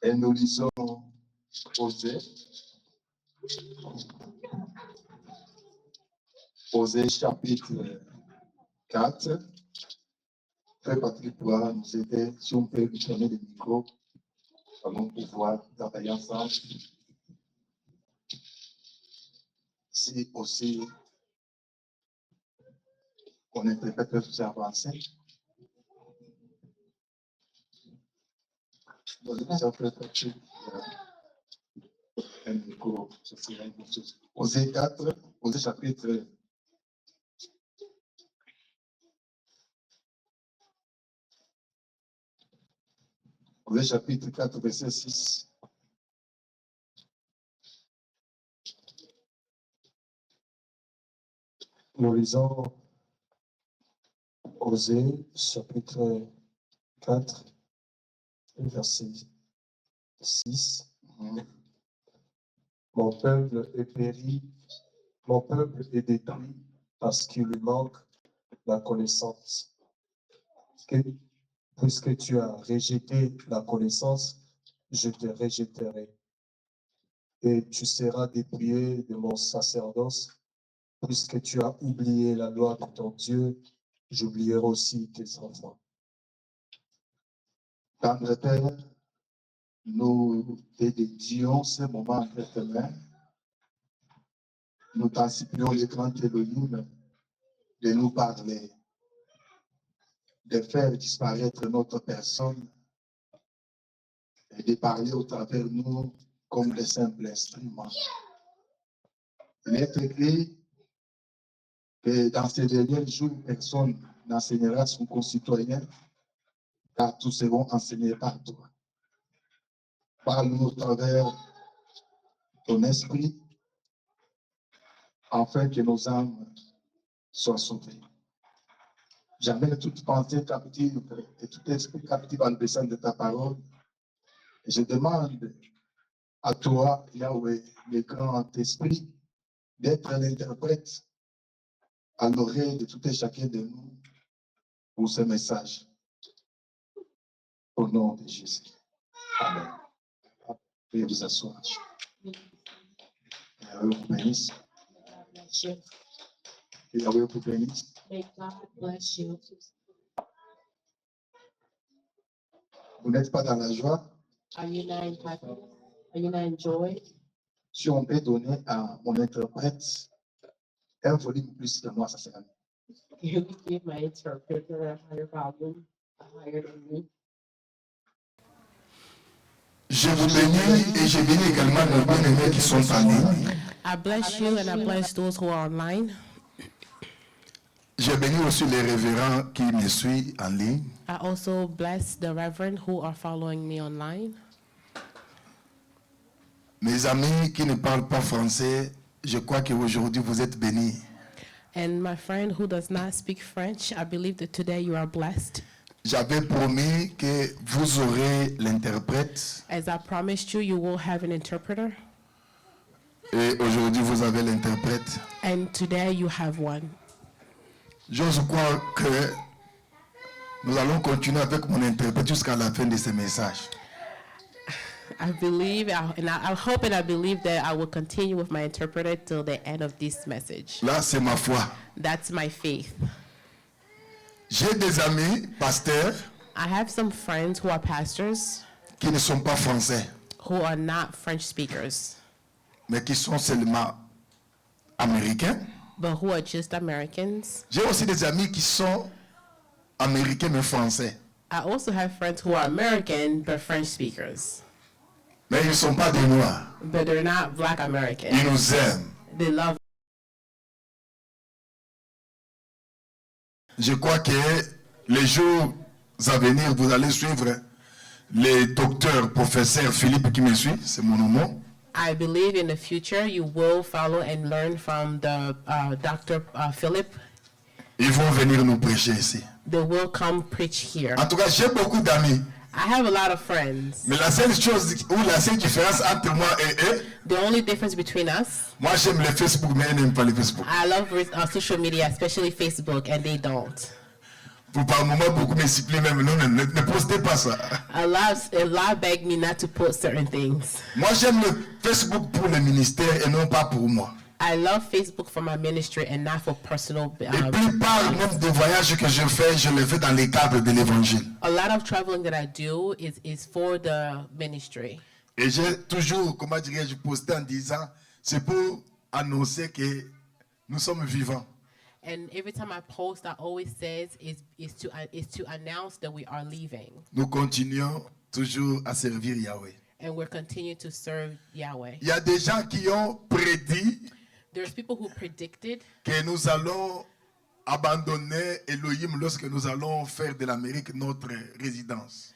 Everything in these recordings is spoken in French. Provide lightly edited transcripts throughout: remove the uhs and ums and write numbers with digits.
Et nous lisons Osée chapitre 4. Frère Patrick pourra nous aider. Si on peut lui donner le micro, nous allons pouvoir travailler ensemble. Si aussi on interprète tout ça avancé. Un micro, ce serait une bonne chose. Osée 4, Osée chapitre 4, verset 6. Nous lisons Osée, chapitre 4, verset 6. Mon peuple est péri, mon peuple est détruit parce qu'il lui manque la connaissance. Puisque tu as rejeté la connaissance, je te rejetterai. Et tu seras dépouillé de mon sacerdoce. Puisque tu as oublié la loi de ton Dieu, j'oublierai aussi tes enfants. Tendre Père, nous te dédions ce moment entre tes mains. Nous t'en supplions les grands Elohim de nous parler, de faire disparaître notre personne et de parler au travers de nous comme des simples instruments. Il est écrit que dans ces derniers jours, personne n'enseignera son concitoyen, car tous seront enseignés par toi. Parle-nous au travers ton esprit, afin que nos âmes soient sauvées. J'amène toute pensée captive et tout esprit captif en l'obéissance de ta parole. Et je demande à toi, Yahweh, le grand esprit, d'être l'interprète à l'oreille de tout et chacun de nous pour ce message. Au nom de Jésus. Amen. Veuillez vous asseoir. Yahweh vous bénisse. Yahweh vous bénisse. May God bless you. Vous n'êtes pas dans la joie? Are you not in happy? Are you not in joy? Si on peut donner à mon interprète un volume plus que moi, ça serait mieux. You can give my interpreter a higher volume, higher than me. Je vous bénis et je bénis également nos bien-aimés qui sont en ligne. I bless you and I bless those who are online. Je bénis aussi les révérends qui me suivent en ligne. I also bless the reverend who are following me online. Mes amis qui ne parlent pas français, je crois qu'aujourd'hui vous êtes bénis. And my friend who does not speak French, I believe that today you are blessed. J'avais promis que vous aurez l'interprète. As I promised you, you will have an interpreter. Et aujourd'hui vous avez l'interprète. And today you have one. J'ose croire que nous allons continuer avec mon interprète jusqu'à la fin de ce message. I believe, and I hope and I believe that I will continue with my interpreter till the end of this message. Là, c'est ma foi. That's my faith. J'ai des amis pasteurs I have some friends who are pastors qui ne sont pas français, who are not French speakers, mais qui sont seulement américains. but who are just Americans. J'ai aussi des amis qui sont américains mais français. I also have friends who are American but French speakers, Mais ils ne sont pas des noirs. but they're not Black Ils Americans. nous aiment. They love. Je crois que les jours à venir, vous allez suivre le docteur, professeur Philippe qui me suit, c'est mon nom. I believe in the future you will follow and learn from the Dr. Philip. Ils vont venir nous prêcher ici. They will come preach here. En tout cas, j'ai beaucoup d'amis. I have a lot of friends. Mais la seule chose ou la seule différence entre moi et eux, The only difference between us, moi j'aime le Facebook, mais eux n'aiment pas le Facebook. I love social media, especially Facebook, and they don't. Pour par moment, beaucoup me supplient même. Non, ne postez pas ça. A lot beg me not to post certain things. Moi, j'aime le Facebook pour le ministère et non pas pour moi. I love Facebook for my ministry and not for personal. Et plupart même des voyages que je fais, je les fais dans les cadres de l'évangile. A lot of traveling that I do is for the ministry. Et j'ai toujours, comment dirais-je, posté en disant, c'est pour annoncer que nous sommes vivants. And every time I post, I always says is to announce that we are leaving. Nous continuons toujours à servir Yahweh. And we're continuing to serve Yahweh. Il y a des gens qui ont prédit There's people who predicted que nous allons abandonner Elohim lorsque nous allons faire de l'Amérique notre résidence.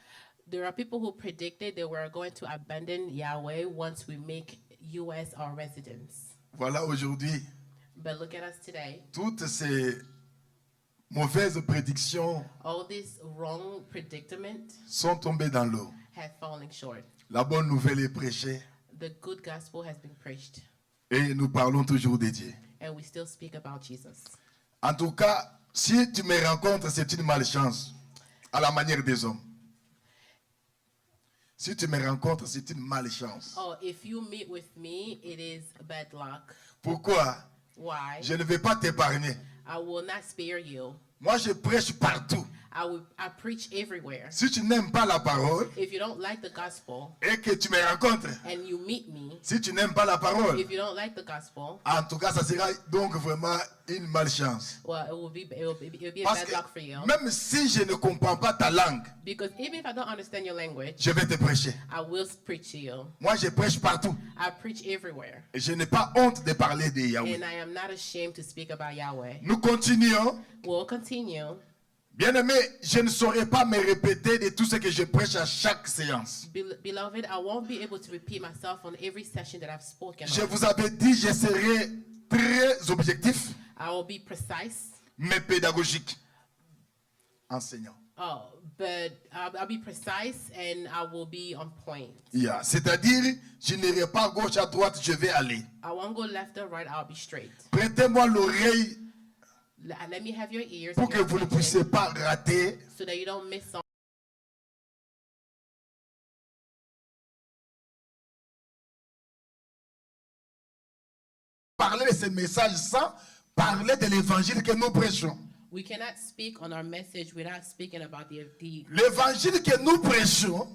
There are people who predicted that we're going to abandon Yahweh once we make U.S. our residence. Voilà aujourd'hui, But look at us today. toutes ces mauvaises prédictions All this wrong predicament sont tombées dans l'eau. have fallen short. La bonne nouvelle est prêchée The good gospel has been preached, et nous parlons toujours de Dieu. and we still speak about Jesus. En tout cas, si tu me rencontres, c'est une malchance à la manière des hommes. Si tu me rencontres, c'est une malchance. Oh, if you meet with me, it is bad luck. Pourquoi? Why? Je ne vais pas t'épargner. I will not spare you. Moi, je prêche partout. I preach everywhere. Si tu n'aimes pas la parole If you don't like the gospel et que tu me rencontres, and you meet me, si tu n'aimes pas la parole, if you don't like the gospel, en tout cas, ça sera donc vraiment une malchance. well, it will be a Parce bad que luck for you. même si je ne comprends pas ta langue, Because even if I don't understand your language, je vais te prêcher. I will preach to you. Moi, je prêche partout. I preach everywhere. Et je n'ai pas honte de parler de Yahweh. And I am not ashamed to speak about Yahweh. Nous continuons. We'll continue. Bien-aimé, je ne saurais pas me répéter de tout ce que je prêche à chaque séance. Beloved, I won't be able to repeat myself on every session that I've spoken Je on. vous avais dit, je serai très objectif, I will be precise. mais pédagogique. Enseignant. Oh, but I'll be precise and I will be on point. Yeah. C'est-à-dire, je n'irai pas à gauche, à droite, je vais aller. I won't go left or right, I'll be straight. Prêtez-moi l'oreille Let me have your ears pour and que your vous ne attention puissiez pas rater so that you don't miss something. parler de ce message sans parler de l'évangile que nous prêchons. We cannot speak on our message without speaking about L'évangile que nous prêchons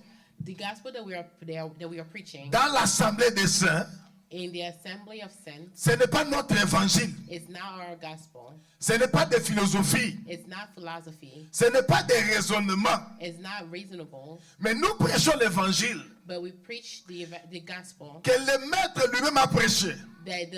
the gospel that we are preaching dans l'assemblée des saints, in the assembly of saints. ce n'est pas notre évangile. It's not our gospel. Ce n'est pas des philosophies. It's not philosophy. Ce n'est pas des raisonnements. It's not reasonable. Mais nous prêchons l'évangile But we preach the gospel que le maître lui-même a prêché. that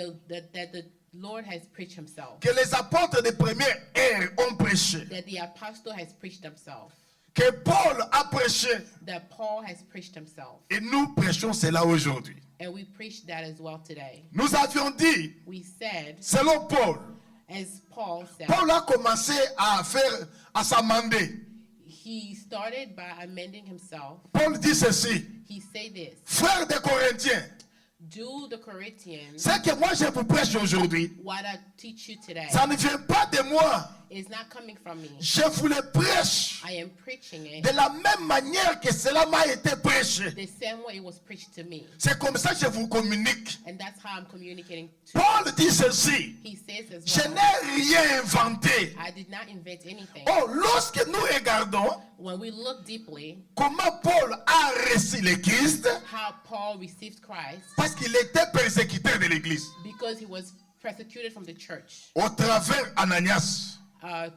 the Lord has preached himself. Que les apôtres de première ère ont prêché. That the apostle has preached himself. Que Paul a prêché. That Paul has preached himself. Et nous prêchons cela aujourd'hui. And we preach that as well today. Nous avions dit, We said, selon Paul, as Paul said, Paul a commencé à s'amender. he started by amending himself. Paul dit ceci, He said this, frères des Corinthiens, do the Corinthians ce que moi je vous prêche aujourd'hui, what I teach you today. ça ne vient pas de moi. It's not coming from me. Je vous le prêche I am preaching it de la même manière que cela m'a été prêché. the same way it was preached to me. C'est comme ça que je vous communique. And that's how I'm communicating to Paul dit ceci, He says as je well, n'ai rien inventé. I did not invent anything. Oh, lorsque nous regardons When we look deeply comment Paul a reçu le Christ, how Paul received Christ parce qu'il était persécuteur de l'église, because he was persecuted from the church au travers Ananias,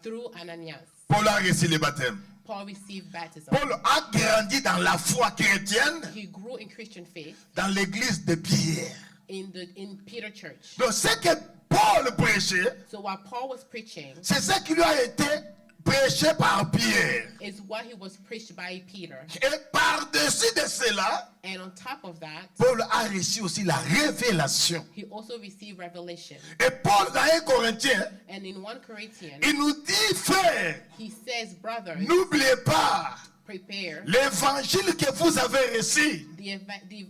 through Ananias. Paul a reçu le baptême. Paul received baptism. Paul a grandi dans la foi chrétienne He grew in Christian faith dans l'église de Pierre. in Peter Church. Donc ce que Paul prêchait, So while Paul was preaching c'est ce qui lui a été prêché par Pierre. is what he was preached by Peter. Et par-dessus de cela, And on top of that, Paul a reçu aussi la révélation. he also received revelation. Et Paul, dans 1 Corinthiens, And in 1 Corinthians, il nous dit, frère, he says, brothers, n'oubliez pas prepare l'évangile que vous avez reçu.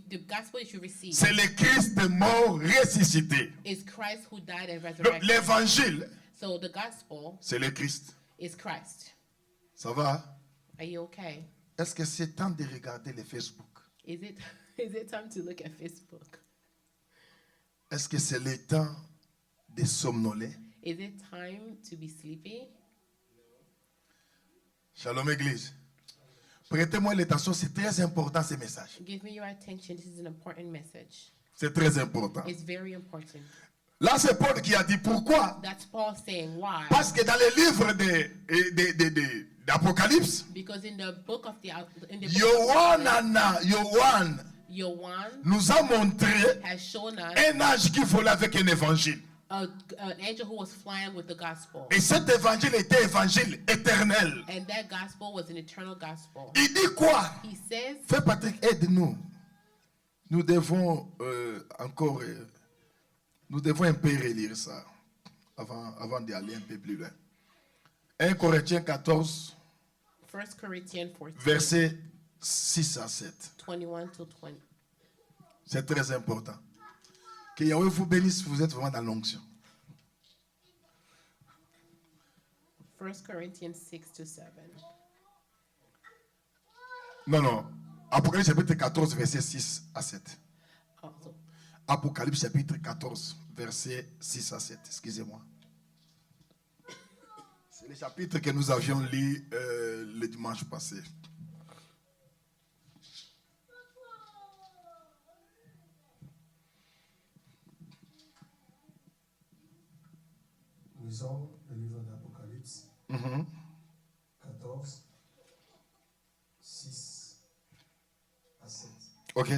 the gospel that you receive C'est le Christ mort ressuscité. is Christ who died and Donc, resurrected. l'évangile, So the gospel c'est le Christ. is Christ. Ça va? Are you okay? Est-ce que c'est temps de regarder les Facebook? Is it is it time to look at Facebook? Est-ce que c'est le temps de somnoler? Is it time to be sleepy? Shalom Église. Prêtez-moi l'attention, c'est très important ce message. Give me your attention. This is an important message. C'est très important. It's very important. Là, c'est Paul qui a dit pourquoi. That's Paul saying why. Parce que dans les livres d'Apocalypse, Because in the book of the Yohan Yohan nous a montré has shown us un ange qui volait avec un évangile. an angel who was flying with the gospel. Et cet évangile était évangile éternel. And that gospel was an eternal gospel. Il dit quoi? He says, Fais Patrick, aide-nous. Nous devons nous devons un peu relire ça avant d'aller un peu plus loin. 1 Corinthiens 14, 1 Corinthians 14, versets 6 à 7. 21 to 20. C'est très important. Que Yahweh vous bénisse, vous êtes vraiment dans l'onction. 1 Corinthians 6 to 7. Non. Apocalypse chapitre 14, verset 6 à 7. Also, Apocalypse chapitre 14, verset 6 à 7. Excusez-moi. C'est le chapitre que nous avions lu le dimanche passé. Nous lisons le livre d'Apocalypse 14, 6 à 7. Ok.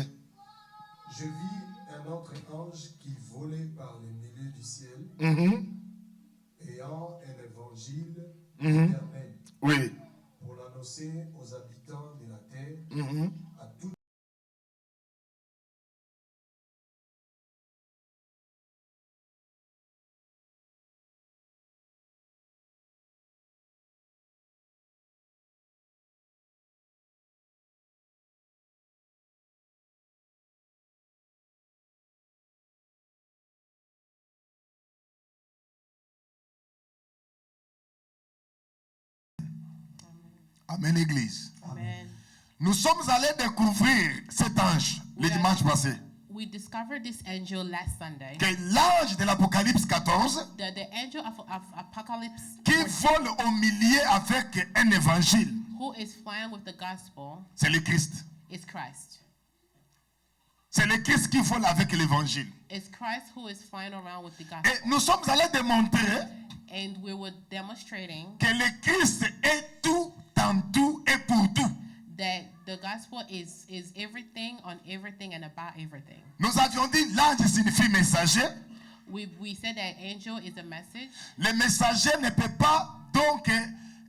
Je vis un autre ange qui volait par le milieu du ciel, ayant un évangile éternel, Oui. pour l'annoncer aux habitants de la terre, à tout Amen, Église. Amen. Nous sommes allés découvrir cet ange le dimanche passé. We discovered this angel last Sunday. Que l'ange de l'Apocalypse 14 The angel of Apocalypse qui 14, vole au milieu avec un évangile, who is flying with the gospel, c'est le Christ. is Christ. C'est le Christ qui vole avec l'évangile. It's Christ who is flying around with the gospel. Et nous sommes allés démontrer And we were demonstrating que le Christ est tout, en tout et pour tout. that the gospel is everything on everything and about everything. Nous avions dit l'ange signifie messager. We said that angel is a message. Le messager ne peut pas donc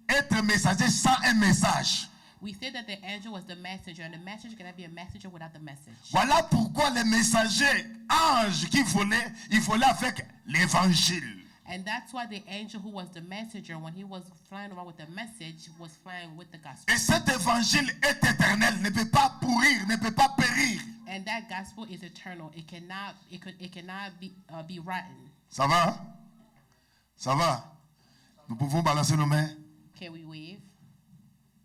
être messager sans un message. We said that the angel was the messenger, and the messenger cannot be a messenger without the message. Voilà pourquoi le messager, ange qui volait, il volait avec l'évangile. And that's why the angel who was the messenger, when he was flying around with the message, was flying with the gospel. Et cet évangile est éternel, ne peut pas pourrir, ne peut pas périr. And that gospel is eternal. It cannot be rotten. Ça va? Ça va? Nous pouvons balancer nos mains? Can we wave?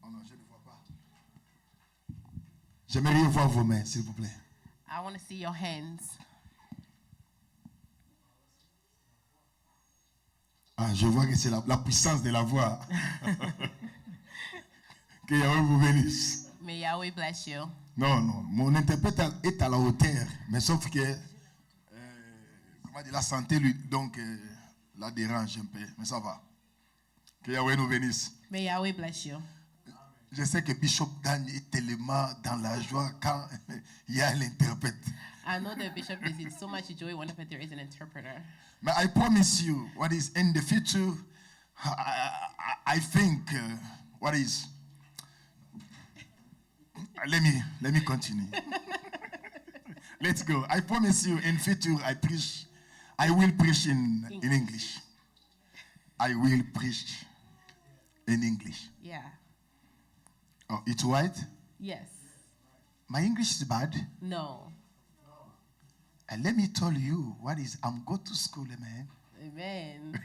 Oh non, je ne vois pas. J'aimerais voir vos mains, s'il vous plaît. I want to see your hands. Ah, je vois que c'est la puissance de la voix. Que Yahweh vous bénisse. May Yahweh bless you. Non, mon interprète est à la hauteur, mais sauf que comment dire, la santé lui donc la dérange un peu, mais ça va. Que Yahweh nous bénisse. May Yahweh bless you. Je sais que Bishop Dan est tellement dans la joie quand il y a l'interprète. I know the bishop is in so much joy whenever there is an interpreter. But I promise you, what is in the future, I think, what is. Let me continue. Let's go. I promise you, in future, I will preach in English. I will preach in English. Yeah. Oh, it's right? Yes. My English is bad. No. And let me tell you, I'm go to school, man. Amen.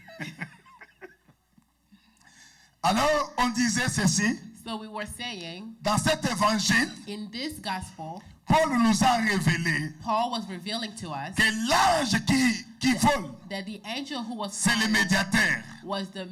Alors, on disait ceci. So we were saying, Dans cet évangile, in this gospel, Paul nous a révélé Paul was revealing to us que l'ange qui vole, that the angel who was c'est le flying médiateur. was the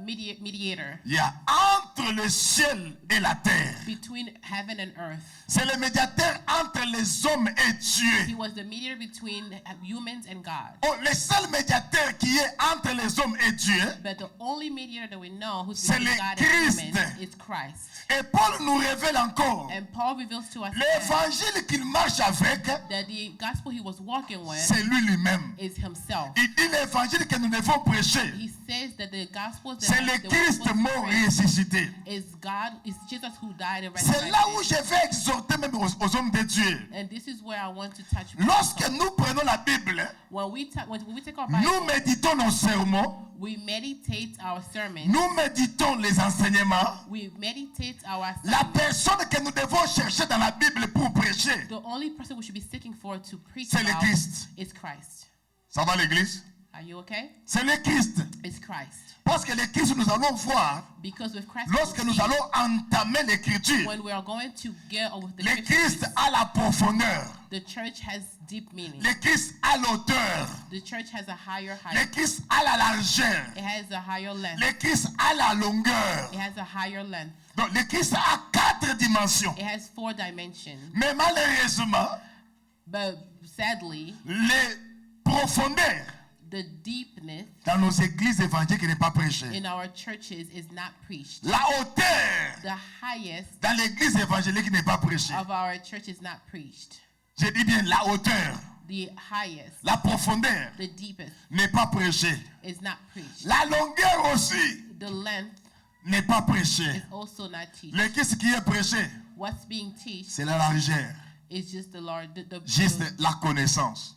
mediator Il y a entre le ciel et la terre. between heaven and earth. C'est le médiateur entre les hommes et He Dieu. was the mediator between humans and God. Oh, le seul médiateur qui est entre les hommes et Dieu, But the only mediator that we know who's C'est between le God Christ. and humans is Christ. et Paul nous révèle encore And Paul reveals to us that l'évangile qu'il marche avec, the gospel he was walking with c'est lui-même. is himself. Il dit l'évangile que nous devons prêcher, He says that the gospel c'est le Christ mort ressuscité. is God, is Jesus who died and C'est là où resurrected. je vais exhorter même aux hommes de Dieu. And this is where I want to touch. Lorsque nous prenons la Bible, When we take our nous Bible, méditons nos sermons, we meditate our sermons. nous méditons les enseignements. We meditate our La sermons. personne que nous devons chercher dans la Bible pour prêcher, The only person we should be seeking for to preach c'est le about Christ. is Christ. Ça va l'église? Are you okay? C'est le Christ. It's Christ. Parce que le Christ, nous allons voir, Because with Christ, lorsque we nous see allons entamer l'écriture, when we are going to get with the le scriptures, Christ a la profondeur. the church has deep meaning. Le Christ a l'auteur. The church has a higher Le height. Christ a la largeur. It has a higher length. Le Christ a la longueur. It has a higher length. Donc, le Christ a 4 dimensions. It has 4 dimensions. Mais malheureusement, But sadly, les profondeurs the deepness dans nos églises évangéliques n'est pas prêchée. in our churches is not preached. La hauteur The highest dans l'église évangélique n'est pas prêchée. of our church is not preached. Je dis bien la hauteur, The highest, la profondeur the deepest n'est pas prêchée. is not preached. La longueur aussi The length n'est pas prêchée. is also not teached. Le Christ qui est prêché, What's being teached c'est la largeur, is just the Lord, juste la connaissance.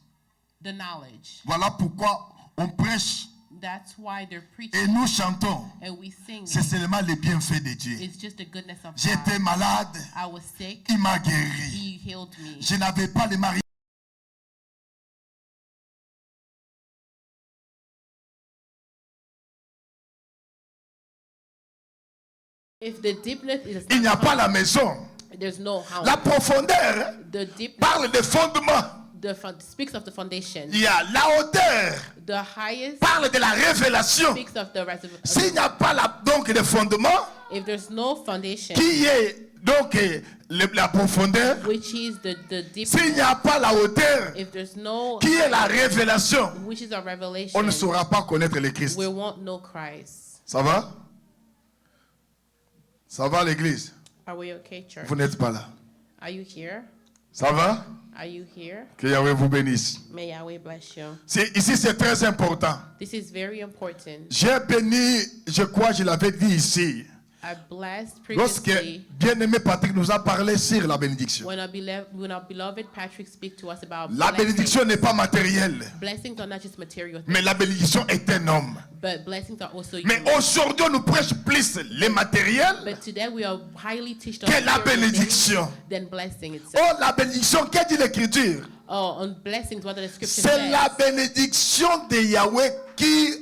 the knowledge. Voilà pourquoi on prêche That's why they're et preaching nous chantons. and we sing. C'est seulement les bienfaits de Dieu. It's just the goodness of J'étais God. malade, I was sick. il m'a guéri. He healed me. Je n'avais pas les maris. If the deepness is Il n'y a not pas la maison. there's no house. La profondeur The deepness parle des fondements. speaks of the foundation. Il y a la hauteur The highest parle de la révélation. speaks of the S'il n'y a pas donc de fondement, if there's no foundation, qui est donc la profondeur, which is the s'il deepness, n'y a pas la hauteur, if there's no qui est la révélation, which is a on revelation, ne saura pas connaître le Christ. we won't know Christ. Ça va? Ça va l'église? Are we okay, church? Vous n'êtes pas là. Are you here? Ça va? Are you here? Que Yahweh vous bénisse. May Yahweh bless you. Ici, c'est très important. This is very important. J'ai béni, je crois, je l'avais dit ici. I blessed Lorsque previously bien-aimé Patrick nous a parlé sur la bénédiction. when our beloved Patrick speak to us about La bénédiction n'est pas matérielle, blessings are not just material things, mais la bénédiction est un homme. but blessings are also Mais human. aujourd'hui, on nous prêche plus les matériels But today we are highly teached on que la material things bénédiction. than blessing itself. Oh, la bénédiction, qu'est-ce dit l'Écriture? Oh, on blessings, what the scripture C'est la says bénédiction de Yahweh qui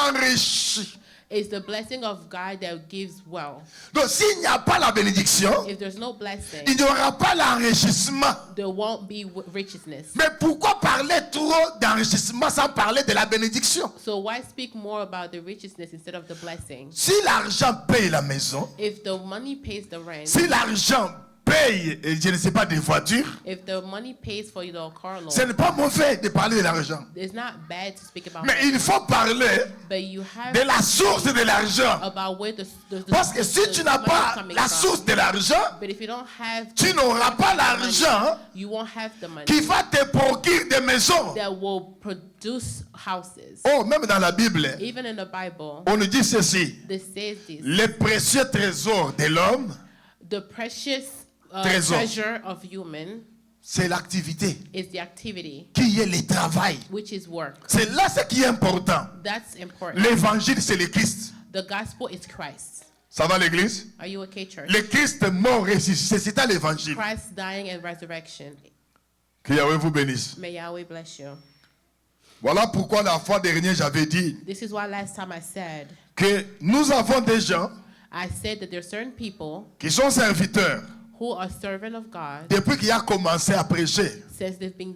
enrichit. is the blessing of God that gives wealth. Donc, s'il n'y a pas la bénédiction, If there's no blessing, il n'y aura pas l'enrichissement. there won't be richness. Mais pourquoi parler trop d'enrichissement sans parler de la bénédiction? So why speak more about the richness instead of the blessing? Si l'argent paye la maison, If the money pays the rent, si l'argent paye, je ne sais pas, des voitures, if the money pays for your car loan, ce n'est pas mauvais de parler de l'argent. it's not bad to speak about Mais money, il faut parler but you have de la source de l'argent. about where the Parce que si tu n'as money is pas coming la from. source de l'argent, But if you don't have tu n'auras pas l'argent you won't have the money qui va te procurer des maisons. that will produce houses. Oh, même dans la Bible, Even in the Bible, on nous dit ceci. this says this. Les précieux trésors de l'homme, The precious Trésor. treasure of human c'est l'activité, is the activity, qui est le travail. which is work. C'est là ce qui est important. That's important. L'évangile, c'est le Christ. The gospel is Christ. Ça va l'église? Are you okay, church? Le Christ mort ressuscité, c'est ça l'évangile. Christ dying and resurrection. Que Yahweh vous bénisse. May Yahweh bless you. Voilà pourquoi la fois dernière j'avais dit This is why last time I said, que nous avons des gens I said that there are certain people qui sont serviteurs who are servants of God depuis qu'il a commencé à prêcher. since they've been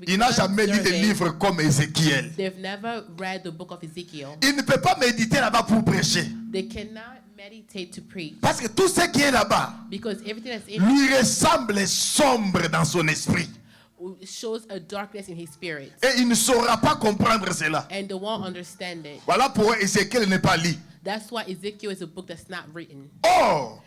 Il n'a jamais lu des livres comme Ézéchiel. They've never read the book of Ezekiel. Il ne peut pas méditer là-bas pour prêcher. They cannot meditate to preach Parce que tout ce qui est là-bas because everything that's in lui ressemble sombre dans son esprit. it shows a darkness in his spirit, Et il ne saura pas comprendre cela. and they won't understand it. Voilà pourquoi Ézéchiel n'est pas lu. That's why Ezekiel is a book that's not written. Or,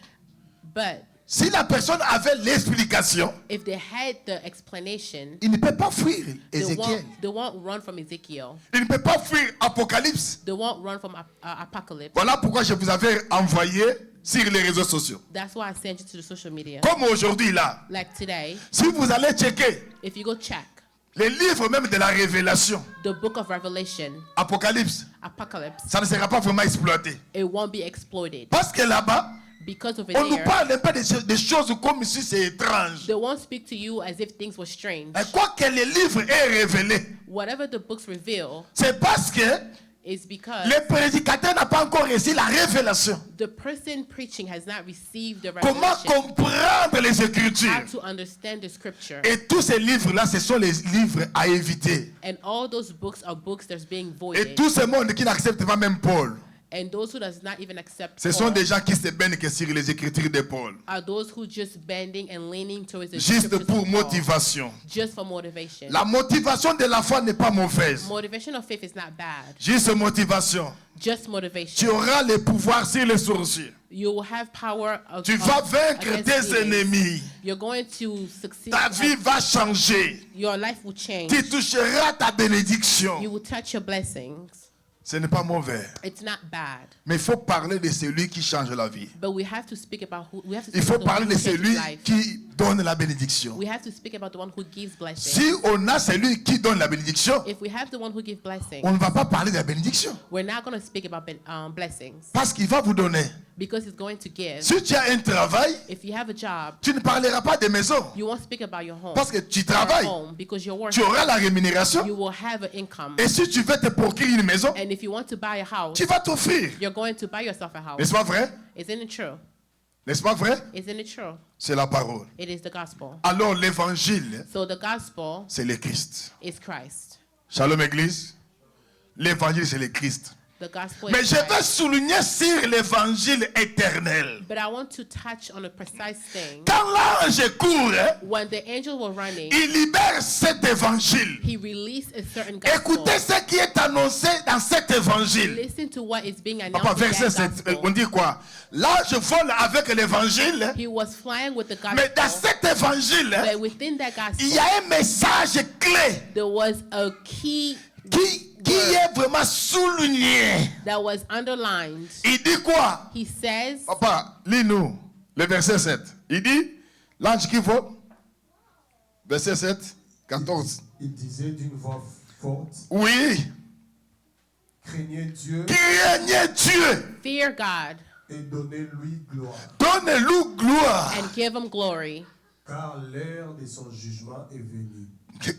But si la personne avait l'explication, if they had the explanation, il ne peut pas fuir Ézéchiel. they won't run from Ezekiel. Il ne peut pas fuir Apocalypse. They won't run from Apocalypse. Voilà pourquoi je vous avais envoyé sur les réseaux sociaux. That's why I sent you to the social media. Comme aujourd'hui là, Like today, si vous allez checker if you go check les livres même de la révélation, the book of Revelation, Apocalypse, Apocalypse, ça ne sera pas vraiment exploité. it won't be exploited Parce que là-bas, because over on nous there, parle un peu des choses comme si c'est étrange. they won't speak to you as if things were strange. Et quoi que le livre est révélé, Whatever the books reveal c'est parce que is because le prédicateur n'a pas encore reçu la révélation. the person preaching has not received the Comment revelation, comprendre les how Écritures? to understand the scripture. Et tous ces livres-là, ce sont les livres à éviter. And all those books are books that's being Et voided. tout ce monde qui n'accepte pas même Paul, And those who does not even accept ce sont Paul des gens qui se baignent que sur les Écritures de Paul. are those who just bending and leaning towards the Juste scriptures pour of Paul, motivation. just for motivation. La motivation de la foi n'est pas mauvaise. Motivation of faith is not bad. Juste motivation. Just Tu motivation. auras le pouvoir sur les sourcils. You will have power of, Tu vas vaincre against tes demons. ennemis. You're going to succeed. Ta vie va changer. Your life will change. Tu toucheras ta You bénédiction. will touch your blessings. Ce n'est pas mauvais. It's not bad. Mais il faut parler de celui qui change la vie. But we have to speak about who we have to Il speak faut about the parler one de who changes celui life. qui donne la bénédiction. We have to speak about the one who gives blessings. Si on a celui qui donne la bénédiction, If we have the one who gives blessings, on ne va pas parler de la bénédiction. we're not going to speak about blessings Parce qu'il va vous donner. because he's going to give. Si tu as un travail, If you have a job, tu ne parleras pas de maison. you won't speak about your home. Parce que tu Or travailles. home because you're Tu working. auras la rémunération. You will have an income. Et si tu veux te procurer une maison, And if you want to buy a house, tu vas t'offrir. you're going to buy yourself a house. N'est-ce pas vrai? Isn't it true? N'est-ce pas vrai? Isn't it true? C'est la parole. It is the gospel. Alors l'évangile, So the gospel c'est le Christ. is Christ. Shalom Église. L'évangile, c'est le Christ. The gospel Mais is je vais Christ. souligner sur l'évangile éternel. But I want to touch on a precise thing. Quand l'ange court, When the angels were running, il libère cet évangile. he released a certain gospel. Écoutez ce qui est annoncé dans cet évangile. Listen to what is being Papa, announced in verset that 7, on gospel. dit quoi? L'ange vole avec l'évangile, He was flying with the mais dans gospel, cet évangile, but within that il y gospel, a un message clé there was a key qui est vraiment souligné. that was underlined. Il dit quoi? He says, Papa, lis-nous le verset 7. Il dit, l'ange qui vole, verset 7, 14. Il disait d'une voix forte, Oui, craignez Dieu craignez Dieu, fear God et donnez-lui gloire, donnez-lui gloire, and give him glory, car l'heure de son jugement est venue.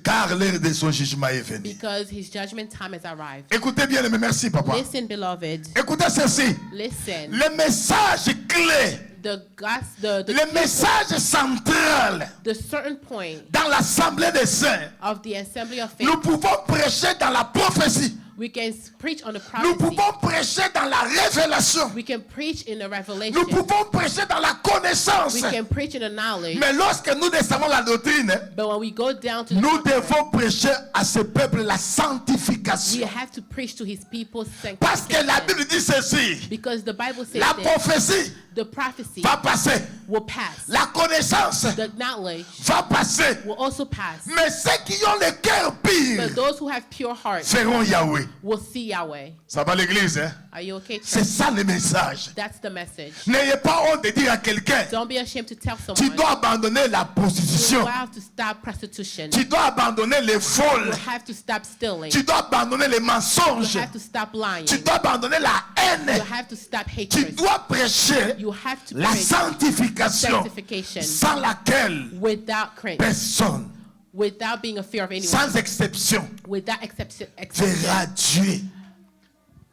car l'heure de son jugement est venue. because his judgment time has arrived. Écoutez bien, mais merci papa. Listen, beloved. Écoutez ceci. Listen. Le message clé, le message central the certain point dans l'assemblée des saints, of the assembly of faith, nous pouvons prêcher dans la prophétie. we can preach on the Nous prophecy. pouvons prêcher dans la révélation. We can preach in the revelation. Nous pouvons prêcher dans la connaissance. We can preach in the knowledge. Mais lorsque nous descendons la doctrine, But when we go down to the nous doctrine, devons prêcher à ce peuple la we sanctification. have to preach to his people Parce que la sanctification. Bible dit ceci. Because the Bible says La that prophétie the prophecy va passer. will pass. La connaissance The knowledge va passer. will also pass. Mais ceux qui ont le cœur pur But those who have pure hearts feront Yahweh. will see Yahweh. Ça va l'église, hein? Are you okay, C'est church? ça le message. That's the message. N'ayez pas honte de dire à quelqu'un, Don't be ashamed to tell tu someone. dois abandonner la You prostitution. have to stop prostitution. Tu dois abandonner les You vols. have to stop stealing. Tu dois abandonner les You mensonges. have to stop lying. Tu dois abandonner la You haine. have to stop Tu hatred. dois prêcher You have to la preach sanctification sanctification sans laquelle without cringe. personne without being a fear of anyone, sans exception, without exception, verra Dieu.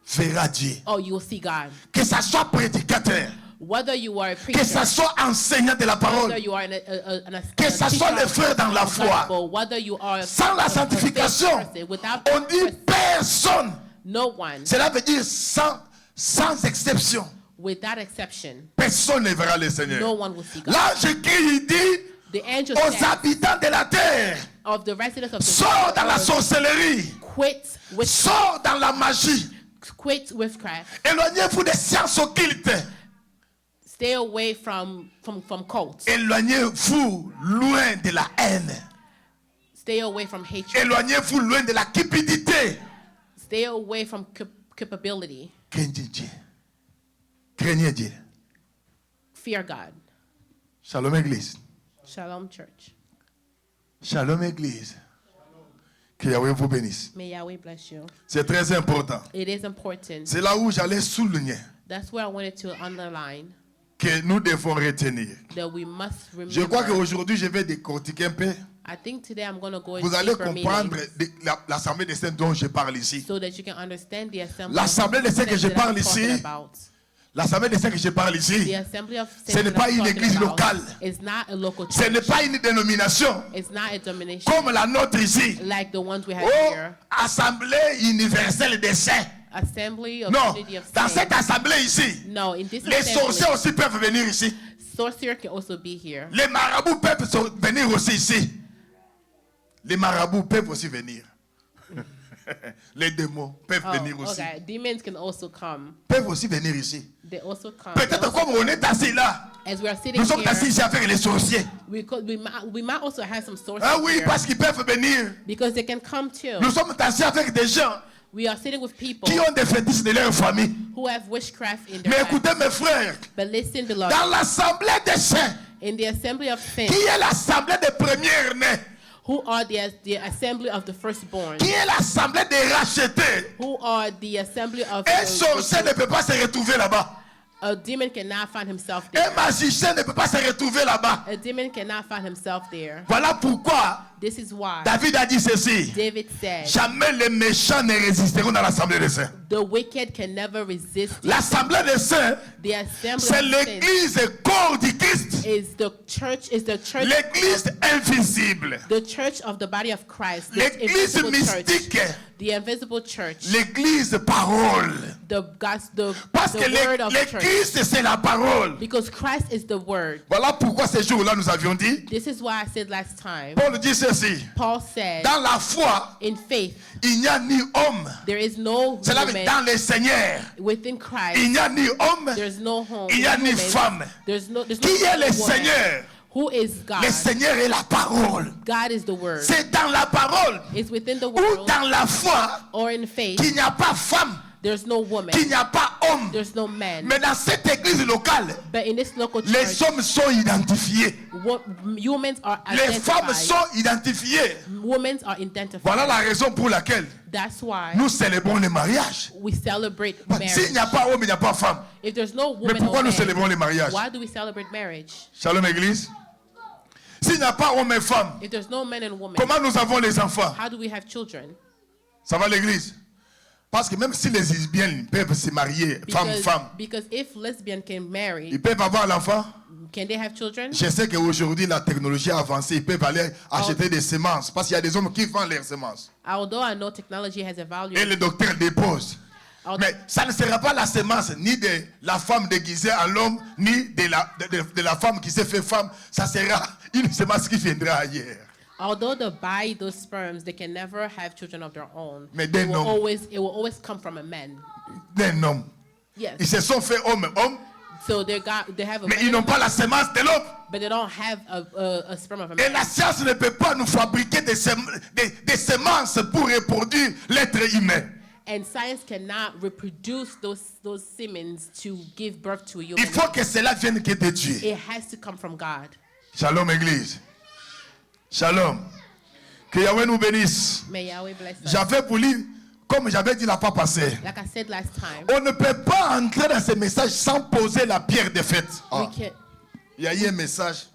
Verra Dieu. oh, you will see God. Que ça soit prédicateur, Whether you are a que preacher, ça soit enseignant de la parole, whether you are que ça soit le frère dans la foi. whether you are Sans la sanctification, without on dit personne. no one, Cela veut dire sans exception. without exception, Personne ne verra le Seigneur. no one will see God. L'ange crie, il dit The angel aux said habitants de la terre, of the residents of the sors dans la world, sorcellerie, quit with sors dans la magie, witchcraft. éloignez-vous des sciences occultes, Stay away from cults. éloignez-vous loin de la haine, Stay away from hatred. éloignez-vous loin de la cupidité. Stay away from culpability. Craignez Dieu. Craignez Dieu. Fear God. Shalom Église. Shalom, church. Shalom Église. Que Yahweh vous bénisse. May Yahweh bless you. C'est très important. It is important. C'est là où j'allais souligner That's where I wanted to underline que nous devons retenir. that we must remember. Je crois qu'aujourd'hui, je vais décortiquer un peu. I think today I'm going to go Vous into allez deeper comprendre meaning l'Assemblée des Saints dont je parle ici. so that you can understand the assembly. L'Assemblée des Saints que je that I'm parle talking ici, about. L'Assemblée des Saints que je parle The ici, assembly of ce saints n'est that pas I'm une talking église about locale. is not a local Ce n'est church. pas une dénomination It's not a domination comme la nôtre ici. like the ones we have Oh, here. Assemblée universelle des saints. Assembly of Non, Unity of dans Saints. cette assemblée ici, No, in this les sorciers assembly, aussi peuvent venir ici. sorcerer can also be here. Les marabouts peuvent venir aussi ici. Les marabouts peuvent aussi venir. Les démons peuvent venir Oh, aussi. okay. Demons can also come. Peuvent aussi venir ici. They also come. Peut-être comme on est assis là, As we are sitting nous sommes assis here, ici avec les sorciers. we might also have some sorcerers Ah oui, here parce qu'ils peuvent venir. because they can come too. Nous sommes assis avec des gens We are sitting with people qui ont des fétiches de leur famille. who have witchcraft in Mais their écoutez lives. mes frères, But listen, beloved, dans l'assemblée des saints, in the assembly of qui saints, est l'assemblée des premiers-nés, who are the assembly of the firstborn, qui est l'assemblée des rachetés, who are the assembly of un sorcier ne peut pas se retrouver là-bas. a demon cannot find himself Un there. magicien ne peut pas se retrouver là-bas. A demon cannot find himself there. Voilà pourquoi This is why David a dit ceci. David said, Jamais les méchants ne résisteront dans l'assemblée des saints. the wicked can never resist. L'assemblée des saints, The assembly c'est of saints l'église corps du Christ. is the church L'église invisible. the church of the body of Christ, the L'église invisible mystique. church, the invisible church, L'église parole. the Parce que word of le church. Christ, c'est la parole. Because Christ is the word. Voilà pourquoi ces jours-là, nous avions dit. This is why I said last time. Paul dit ceci. Paul said, Dans la foi, in faith, il n'y a ni homme. there is no Cela veut dire woman dans le Seigneur. within Il Christ. n'y a ni homme. There's no home. Il n'y a ni woman. femme. There's no Qui est le woman. Seigneur? Who is God? Le Seigneur est la parole. God is the word. C'est dans la parole It's within the ou world dans la foi or in faith. qu'il n'y a pas femme, There's no woman. qu'il n'y a pas homme. There's no man. Mais dans cette église locale, But in this local les church, hommes sont identifiés. humans are Les femmes identified. sont identifiées. Women are identified. Voilà la raison pour laquelle That's why nous célébrons le mariage. we celebrate S'il n'y a marriage. pas homme, il n'y a pas femme. If there's no Mais woman pourquoi or nous man, célébrons le mariage? why do we celebrate marriage? Shalom église. S'il n'y a pas homme et femme, If there's no man and woman, comment nous avons les enfants? how do we have children? Ça va l'église? Parce que même si les lesbiennes peuvent se marier, femme, Because if lesbian can marry, ils peuvent avoir l'enfant. can they have children? Je sais qu'aujourd'hui, la technologie a avancé. Ils peuvent aller acheter des semences. Parce qu'il y a des hommes qui vendent leurs semences. Although I know technology has a value, Et le docteur dépose. Mais ça ne sera pas la semence ni de la femme déguisée en l'homme, ni de la femme qui s'est fait femme. Ça sera une semence qui viendra ailleurs. although they buy those sperms, they can never have children of their own. Mais d'un homme. It will always come from a man. D'un homme. Yes. Ils se sont fait homme, So they have a mais man, ils n'ont pas la semence de l'homme. but they don't have a sperm of a Et man. la science ne peut pas nous fabriquer des semences pour reproduire l'être humain. And science cannot reproduce those semens to give birth to a human. Il faut que cela vienne que de Dieu. It has to come from God. Shalom, Église. Shalom. Que Yahweh nous bénisse. May Yahweh bless us. J'avais voulu, comme j'avais dit la fois passée, Like I said last time, on ne peut pas entrer dans ce message sans poser la pierre de fête. we can. Il y a eu un message.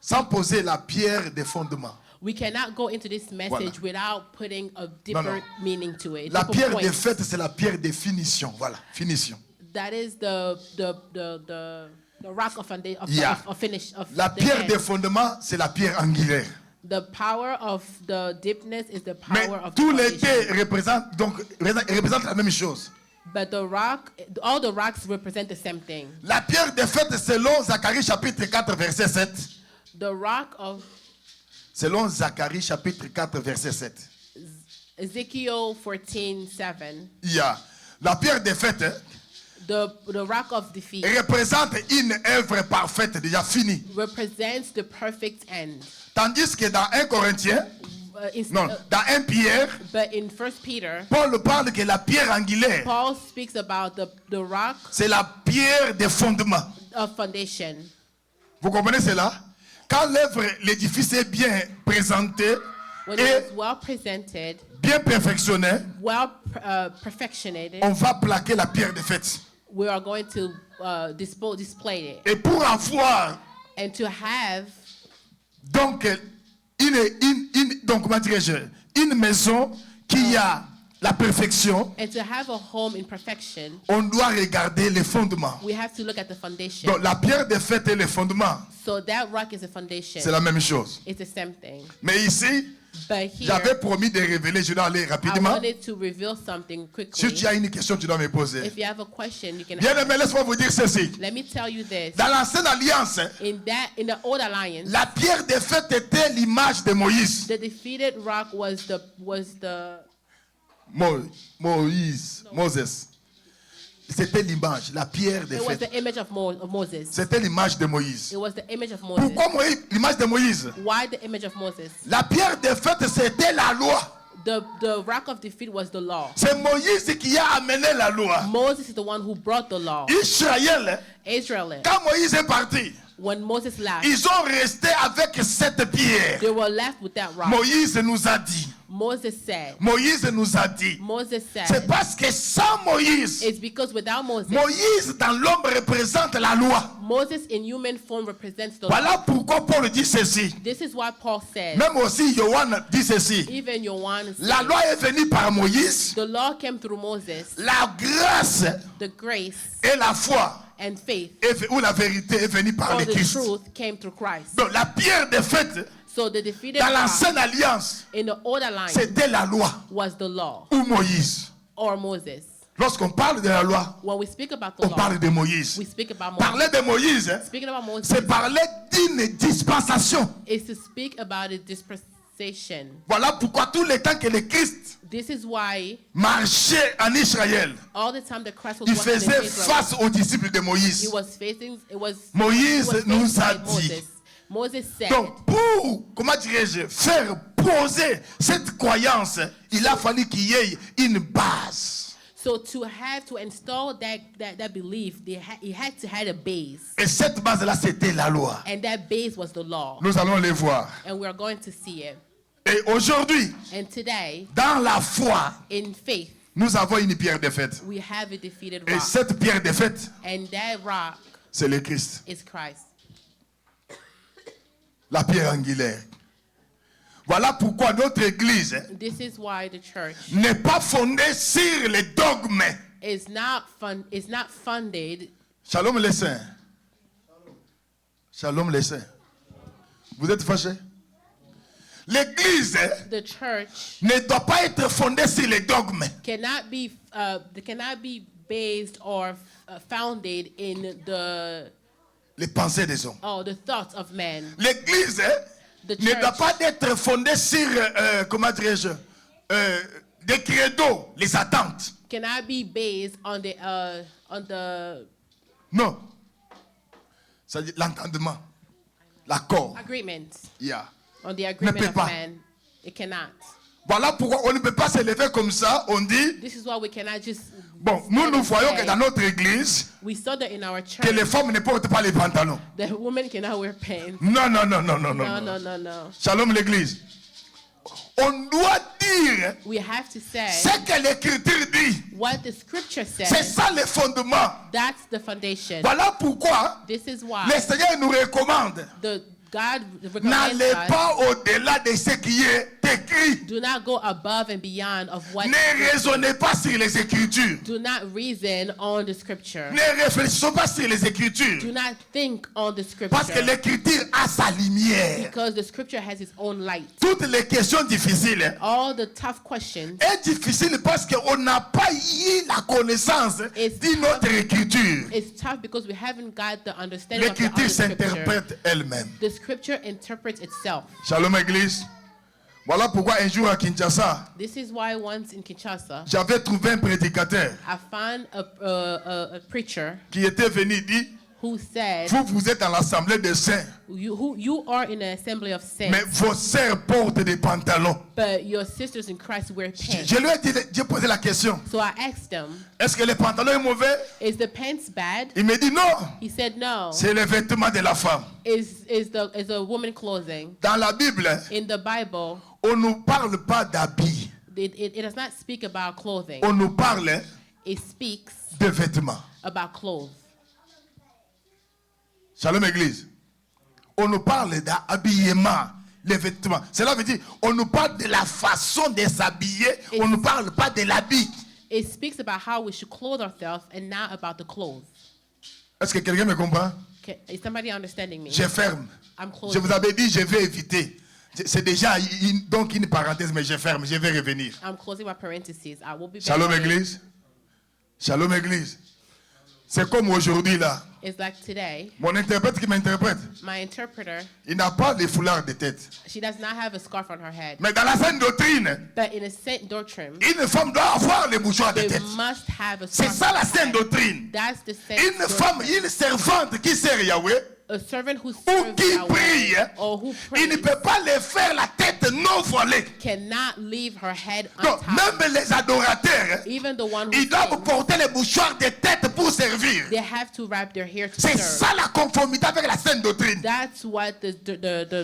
sans poser la pierre des fondements. We cannot go into this message without putting a deeper meaning to it. La deeper pierre point. des fêtes, c'est la pierre des finitions. Voilà, finition. That is the rock of Yeah. of finish of La the pierre end. des fondements, c'est la pierre angulaire. The power of the deepness is the Mais power of tous the les foundation. deux représentent la même chose. But the rock, all the rocks represent the same thing. La pierre des fêtes, selon Zacharie chapitre 4, verset 7. The rock of Selon Zacharie chapitre 4, verset 7. Ezekiel 14:7. Il y a la pierre des fêtes The rock of defeat représente une œuvre parfaite déjà finie. represents the perfect end. Tandis que dans 1 Corinthiens, non, dans 1 Pierre, But in 1 Peter, Paul parle que la pierre angulaire, Paul speaks about the rock c'est la pierre des fondements. of foundation. Vous comprenez cela? Quand l'œuvre, l'édifice est bien présenté When et it is well presented, bien perfectionné, well perfectionated, on va plaquer la pierre des fêtes. we are going to display it. Et pour avoir And to have donc donc comment dirais-je, une maison qui a la perfection, a home in perfection, on doit regarder les fondements. we have to look at the foundation. Donc la pierre des fêtes et les fondements, So that rock is a foundation. c'est la même chose. It's the same thing. Mais ici, But here, j'avais promis de révéler, je dois aller I rapidement. wanted to reveal something Si quickly. tu as une question, tu dois me poser. If you have a question, you can Bien ask. aimé, laisse-moi vous dire ceci. Let me tell you this. Dans l'ancienne alliance, In the old alliance, la pierre des fêtes était l'image de Moïse. the defeated rock was the Moses. C'était l'image, la pierre des it was fêtes. the image of Moses. C'était l'image de Moïse. It was the image of Moses. Pourquoi l'image de Moïse? Why the image of Moses? La pierre des fêtes, c'était la loi. The rock of defeat was the law. C'est Moïse qui a amené la loi. Moses is the one who brought the law. Israël, Israel, quand Moïse est parti, when Moses left, ils ont resté avec cette pierre. they were left with that rock. Moïse nous a dit. Moses said, C'est said, parce que sans Moïse, it's because without Moses, Moïse dans l'homme représente la loi. Moses in human form represents the law. Voilà pourquoi Paul dit ceci. This is why Paul said, Même aussi, Yohan dit ceci. even Yohan La said, loi est venue par Moïse. the law came through Moses, La grâce the grace et la foi, and faith, ou la vérité est venue par or le the Christ. truth came through Christ. Donc la pierre des fêtes, So the defeated dans rock l'ancienne alliance, in the old alliance c'était la loi was the law ou Moïse. or Moses. Lorsqu'on parle de la loi, When we speak about the on parle law, de Moïse. we speak about Moses. Parler de Moïse, Speaking about Moses c'est parler d'une dispensation. is to speak about a dispensation. Voilà pourquoi tout le temps que le Christ This is why marchait en Israël, all the time the Christ was il walking in faisait Israel, face aux disciples de he Moïse. was facing, Moïse he was nous faced a by dit. Moses. Moses said, Donc, pour, comment dirais-je, faire poser cette croyance, il a fallu qu'il y ait une base. so to install that belief, he had to have a base. Et cette base-là, c'était la loi. And that base was the law. Nous allons les voir. And we're going to see it. Et aujourd'hui, And today, dans la foi, in faith, nous avons une pierre de fête. we have a defeated Et rock. cette pierre de fête, And that rock c'est le Christ. is Christ. La pierre angulaire. Voilà pourquoi notre église This is why the church n'est pas fondée sur les dogmes. is not funded. Shalom les saints. Shalom les saints. Vous êtes fâchés? L'église The church ne doit pas être fondée sur les dogmes. cannot be based or founded in Les pensées des hommes. the thoughts of men. L'église The ne doit church pas être fondée sur, comment dirais-je, des credos, les attentes. cannot be based on the Non. C'est-à-dire l'entendement, l'accord. agreement, Yeah. on the agreement peut of pas. man. It cannot. Voilà pourquoi on ne peut pas se lever comme ça. On dit, This is why we cannot just bon, nous voyons que dans notre église, we saw that in our que church les femmes ne portent pas les pantalons. that women cannot wear pants. Non. No. Shalom l'église. On doit dire We have to say ce que l'écriture dit. what the scripture C'est says. ça le fondement. That's the foundation. Voilà pourquoi This is why le Seigneur nous recommande the God recommends N'allez us, pas au-delà de ce qui est écrit. do not go above and beyond of what. Ne raisonnez pas sur les Écritures. Do not reason on the scripture. Ne réfléchissons pas sur les Écritures. Do not think on the Parce que scripture. l'Écriture a sa lumière. Because the scripture has its own light. Toutes les questions difficiles All the tough questions est difficile parce qu'on n'a pas eu la connaissance d'une autre Écriture. is tough because we haven't got the understanding of the L'Écriture other scripture. s'interprète elle-même. The scripture interprets itself. Shalom Église. Voilà pourquoi un jour à Kinshasa, This is why once in Kinshasa, j'avais trouvé un prédicateur I found a preacher qui était venu dire, who said, vous êtes dans l'assemblée des saints, you are in an assembly of saints, mais vos sœurs portent des pantalons. but your sisters in Christ wear pants. Je lui ai dit, j'ai posé la question, So I asked him, est-ce que les pantalons sont mauvais? is the pants bad? Il me dit non, He said no. c'est les vêtements de la femme. Is a woman clothing. Dans la Bible, In the Bible, on ne parle pas d'habits, it does not speak about clothing. on nous parle It speaks de vêtements. about clothes. Shalom Église. On nous parle d'habillement, les vêtements. Cela veut dire, on nous parle de la façon de s'habiller, on ne parle pas de l'habit. It speaks about how we should clothe ourselves and not about the clothes. Est-ce que quelqu'un me comprend? Is somebody understanding me? Je ferme. I'm Je closing. vous avais dit, je vais éviter. C'est déjà donc une parenthèse, mais je ferme, je vais revenir. I'm closing my parentheses. I will be back. Shalom on it. Église. Shalom Église. C'est comme aujourd'hui là. It's like today, Mon interprète qui m'interprète, my interpreter, il n'a pas de foulard de tête. she does not have a scarf on her head. Mais dans la sainte doctrine, But in a saint doctrine, une femme doit avoir les mouchoirs de they tête. must have a C'est scarf ça on la her sainte head. doctrine. That's the saint Une femme, doctrine. une servante qui sert Yahweh, A servant who ou serves qui Yahweh prie, or who il ne prays peut pas les faire la tête non voilée. cannot leave her head Donc, untied. même les adorateurs, Even the one who ils doivent sings, porter les mouchoirs de tête pour servir. they have to wrap their hair to C'est serve. ça la conformité avec la sainte doctrine. That's what the Et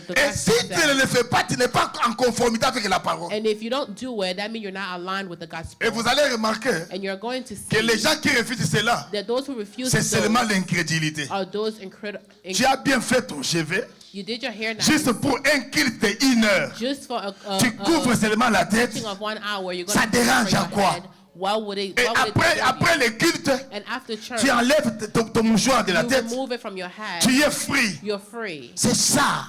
gospel si tu ne says. le fais pas, tu n'es pas en conformité avec la parole. And if you don't do it, that means you're not aligned with the gospel. Et vous allez remarquer And you're going to que les see gens qui refusent cela, that those who refuse c'est seulement those l'incrédulité. are those incredible. Tu as bien fait ton cheveu, You did your hair now. juste pour un culte de 1 heure. Just for Tu couvres seulement la tête. teaching of 1 hour, you're Ça going to dérange cover à your quoi? head. What would it? Et What would it disturb après you? le culte, And after church, tu enlèves ton mouchoir de la you tête. remove it from your head. Tu es free. You're free. C'est ça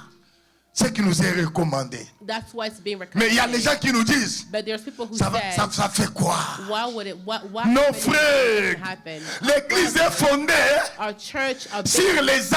ce qui nous est recommandé. That's what's being Mais il y a des recommended. gens qui nous disent, But there's people who ça, say, ça fait quoi? why would it? What Non happened frère, happen? l'église est fondée Our church are sur based les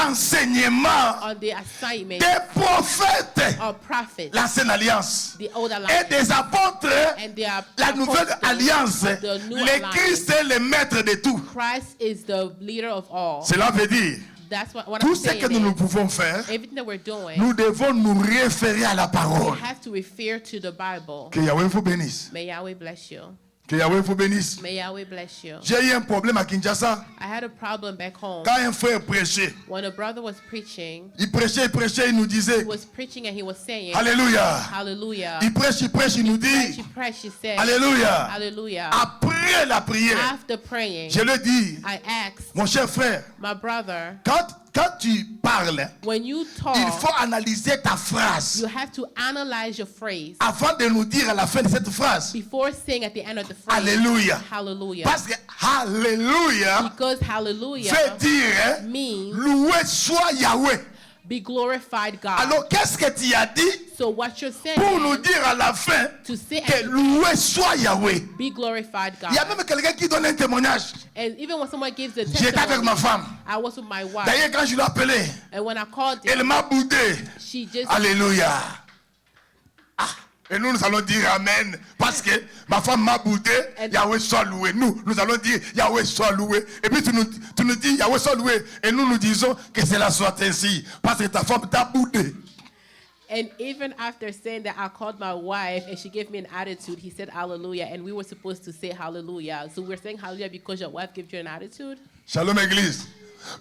enseignements on the assignment des prophètes, of prophets, l'ancienne alliance, the old et alliance, des apôtres, and the la nouvelle apostles, alliance. the new Le alliance. Christ est le maître de tout. Christ is the leader of all. Cela veut dire, That's what tout I'm ce saying. que nous is, pouvons faire, everything that we're doing, nous devons nous référer à la we parole. have to refer to the Bible. Que Yahweh vous bénisse. May Yahweh bless you. Que Yahweh vous bénisse. May Yahweh bless you. J'ai eu un problème à Kinshasa. I had a problem back home. Quand un frère prêchait, When a brother was preaching, il prêchait, il nous disait, he was preaching and he was saying, Alléluia. Hallelujah. Il prêche, il nous dit, She prayed, she said, Alléluia. Hallelujah. Après la prière, After praying, je lui dis, I asked mon cher frère, my brother, quand tu parles, when you talk, il faut analyser ta phrase you have to analyze your phrase avant de nous dire à la fin de cette phrase, before saying at the end of the phrase, Alléluia. Hallelujah. Parce que Alléluia Because hallelujah veut dire, means loué soit Yahweh. be glorified God. Alors qu'est-ce que tu as dit So what you're saying pour nous is dire à la fin to say que loué soit Yahweh? be glorified Il y a God. même quelqu'un qui donne un témoignage. And even when someone gives a J'étais avec ma testimony, femme. I was with my wife, D'ailleurs, quand je l'ai appelée, and when I called elle her, m'a boudé. she just Alléluia. Ah, et nous allons dire Amen. Parce que ma femme m'a boudé. Yahweh soit loué. Nous allons dire Yahweh soit loué. Et puis tu nous dis Yahweh soit loué. Et nous disons que cela soit ainsi. Parce que ta femme t'a boudé. And even after saying that, I called my wife and she gave me an attitude. He said hallelujah, and we were supposed to say hallelujah. So we're saying hallelujah because your wife gave you an attitude. Shalom Église.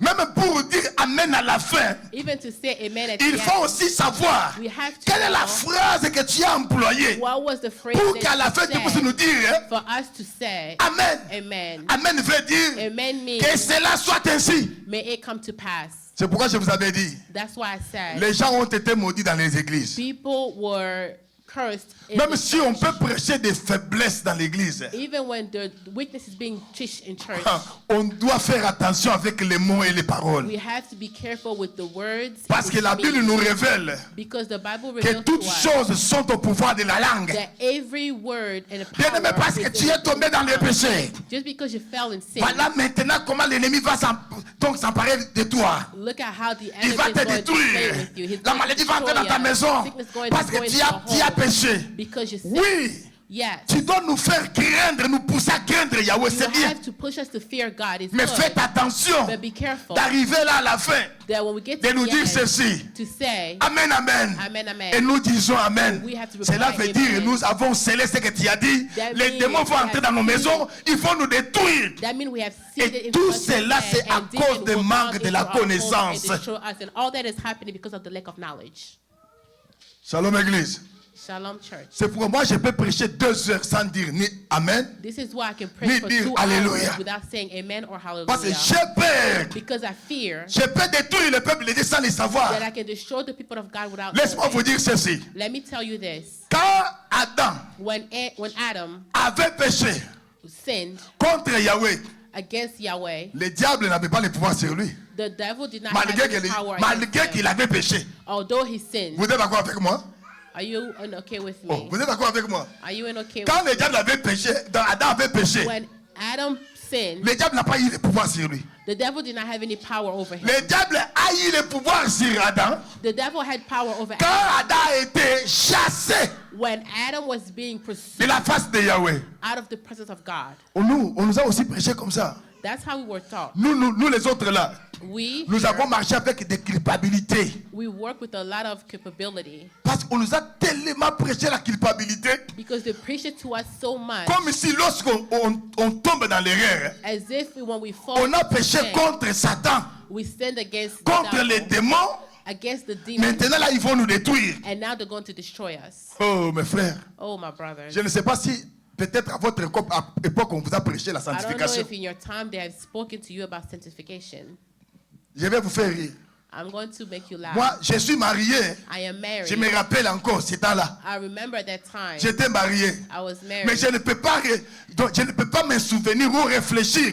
Même pour dire Amen à la fin, Even to say amen at il the faut end, aussi savoir we have to quelle est la know phrase que tu as employée what was the phrase pour qu'à la fin that tu you puisses nous said dire for us to say Amen. amen. Amen veut dire Amen means que cela soit ainsi. may it come to pass. C'est pourquoi je vous avais dit, That's why I said les gens ont été maudits dans les églises. people were cursed. In Même the si on church. peut prêcher des faiblesses dans l'église, Even when the weakness is being teached in church, on doit faire attention avec les mots et les paroles. we have to be careful with the words. Parce que la Bible nous révèle Because the Bible que reveals to toutes us choses sont au pouvoir de la langue. that every word and a Bien aimé, power parce que is tu in es tombé dans les péchés. Just because you fell in sin, Voilà maintenant comment l'ennemi va donc s'emparer de toi. look at how the Il enemy va is te going to play détruire. with you. He's La going to maladie va entrer destroy dans ta you. maison. Sickness going Parce to que go tu into as your home péché. because you sinned. Oui. Yes. Tu dois nous faire craindre, nous pousser à craindre Yahweh, You c'est bien. have to push us to fear God. It's Mais good. faites attention But be careful d'arriver là à la fin, that when we get de to nous the dire end, ceci. to say, Amen, amen. Amen, amen. Et nous disons amen. We have to Cela reply veut dire amen. nous avons scellé ce que tu as dit. That Les means démons vont we entrer have dans nos sealed maisons. Ils vont nous détruire. That means we have sealed Et it tout into cela, us, c'est à and cause demon du will manque come de la into our homes connaissance. and destroy us. And all that is happening because of the lack of knowledge. Shalom, Église. Shalom, church. C'est pourquoi moi je peux prêcher 2 heures sans dire ni amen. This is why I can pray Ni for dire 2 Alléluia. hours without saying amen or Parce que hallelujah. j'ai peur. Because I fear Je peux détruire le peuple de Dieu sans le savoir. that I can destroy the people of God without Laisse-moi vous knowing. dire ceci. Let me tell you this. Quand Adam When Adam avait péché sinned contre Yahweh, against Yahweh, le diable n'avait pas le pouvoir sur lui. the devil did not Malgré have any power against qu'il him. avait péché. Although he sinned. Vous êtes d'accord avec moi? Are you okay with Oh, me? vous êtes d'accord avec moi? Are you okay Quand with le diable avait péché, Adam avait péché, When Adam sinned, le diable n'a pas eu le pouvoir sur lui. the devil did not have any power over him. Le diable a eu le pouvoir sur Adam The devil had power over quand Adam Adam a été chassé when Adam was being de pursued la face de Yahweh. out of the presence of God. On nous a aussi prêché comme ça. That's how we were taught. Nous les autres là, nous Here, avons marché avec des culpabilités. we work with a lot of capability Parce qu'on nous a tellement prêché la culpabilité, because they preach it to us so much comme si lorsqu'on on tombe dans l'erreur, as if when we fall on a into péché sin, contre Satan, we sinned against the contre les devil, démons. against the demons, Maintenant là, ils vont nous détruire. and now they're going to destroy us. Oh mes frères, Oh, my brothers. je ne sais pas si peut-être à votre époque on vous a prêché la I don't know sanctification. if in your time they have spoken to you about sanctification. Je vais vous faire rire. I'm going to make you laugh. Moi, je suis marié. I am married. Je me rappelle encore ce temps-là. I remember that time. J'étais marié. I was married. Mais je ne peux pas, donc, je ne peux pas me souvenir ou réfléchir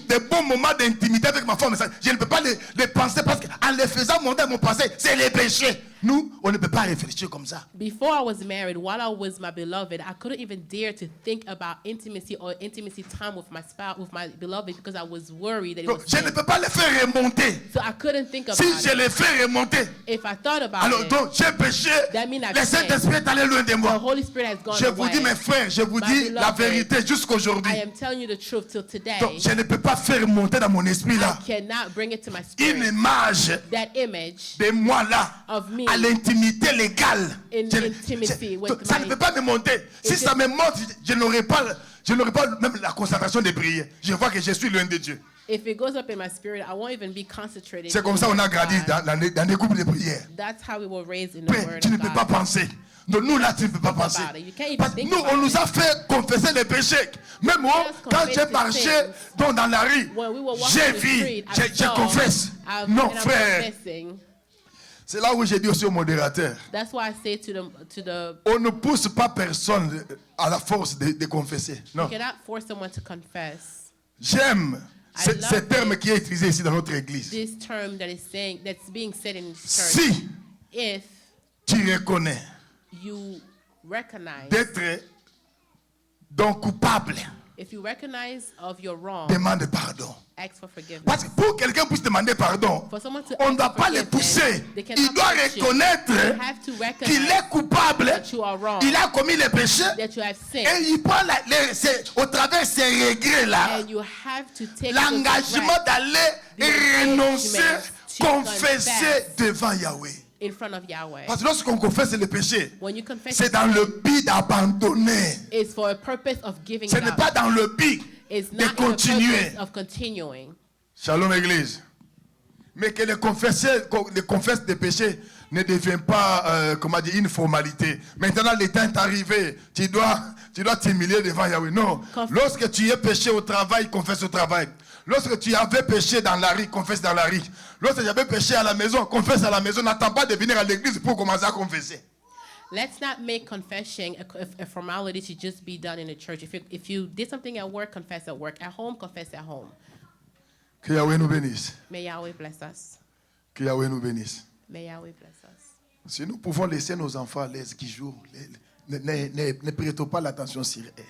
des bons moments d'intimité avec ma femme. Je ne peux pas les penser parce qu'en les faisant monter mon passé, c'est les péchés. Nous, on ne peut pas réfléchir comme ça. Before I was married, while I was my beloved, I couldn't even dare to think about intimacy or intimacy time with my spouse, with my beloved, because I was worried that it Donc, was je ne sin. peux pas les faire remonter. So I couldn't think about Si it. je les fais remonter, If I thought about alors it, donc j'ai péché. That means I've Le Saint-Esprit est allé loin de the moi. Holy Spirit has gone Je vous dis, away. mes frères, je vous My dis la beloved, vérité jusqu'aujourd'hui. I am telling you the truth till today. Donc, je ne peux pas faire monter dans mon esprit là I cannot bring it to my une spirit. image That image de moi là of me à l'intimité légale. in intimacy with Ça ne my- peut pas me monter. Si It ça is- me monte, je n'aurai pas même la concentration de prier. Je vois que je suis loin de Dieu. If it goes up in my spirit, I won't even be concentrated. C'est comme ça qu'on a grandi dans des groupes de prière. That's how we were raised in the Père, Word tu ne of peux God. pas penser. Donc nous là, tu ne peux pas penser. about it. You can't even Parce que think nous, about on nous it. a fait confesser les péchés. Même moi, Just quand confess j'ai the marché sins. dans la rue, When we were walking j'ai the vu, street, I je saw, confesse. Non, and I'm frère. confessing. C'est là où j'ai dit aussi au modérateur, That's why I say to the on ne pousse pas personne à la force de confesser. Non. you cannot force someone to confess. J'aime ce love terme it. qui est utilisé ici dans notre église. This term that's being said in church. Si If tu reconnais you recognize, d'être donc coupable, if you recognize of your wrong, demande pardon. ask for forgiveness. Parce que pour que quelqu'un puisse demander pardon, For someone to on ne ask doit for pas le forgiveness, pousser. they cannot Il doit push you. reconnaître You have to qu'il recognize est coupable, that you are wrong, il a commis le péché, that you have sinned, et il prend au travers ces regrets-là, and you have to take l'engagement the d'aller the renoncer, engagement to confesser confess. devant Yahweh. in front of Yahweh. Parce que lorsqu'on confesse le péché, When you confess, c'est dans le but d'abandonner. it's for a purpose of giving Ce it n'est up. pas dans le but It's de not in the continuer. purpose of continuing. Shalom Église. Mais que le confesse des péchés ne devient pas, comment dire, une formalité. Maintenant, le temps est arrivé. Tu dois t'humilier devant Yahweh. Non. Lorsque tu es péché au travail, confesse au travail. Lorsque tu avais péché dans la rue, confesse dans la rue. Lorsque tu avais péché à la maison, confesse à la maison. N'attends pas de venir à l'église pour commencer à confesser. Let's not make confession a formality to just be done in the church. If you did something at work, confess at work. At home, confess at home. Que Yahweh nous bénisse. May Yahweh bless us. Que Yahweh nous bénisse. May Yahweh bless us. Si nous pouvons laisser nos enfants les qui jouent, ne prêtons pas l'attention sur eux.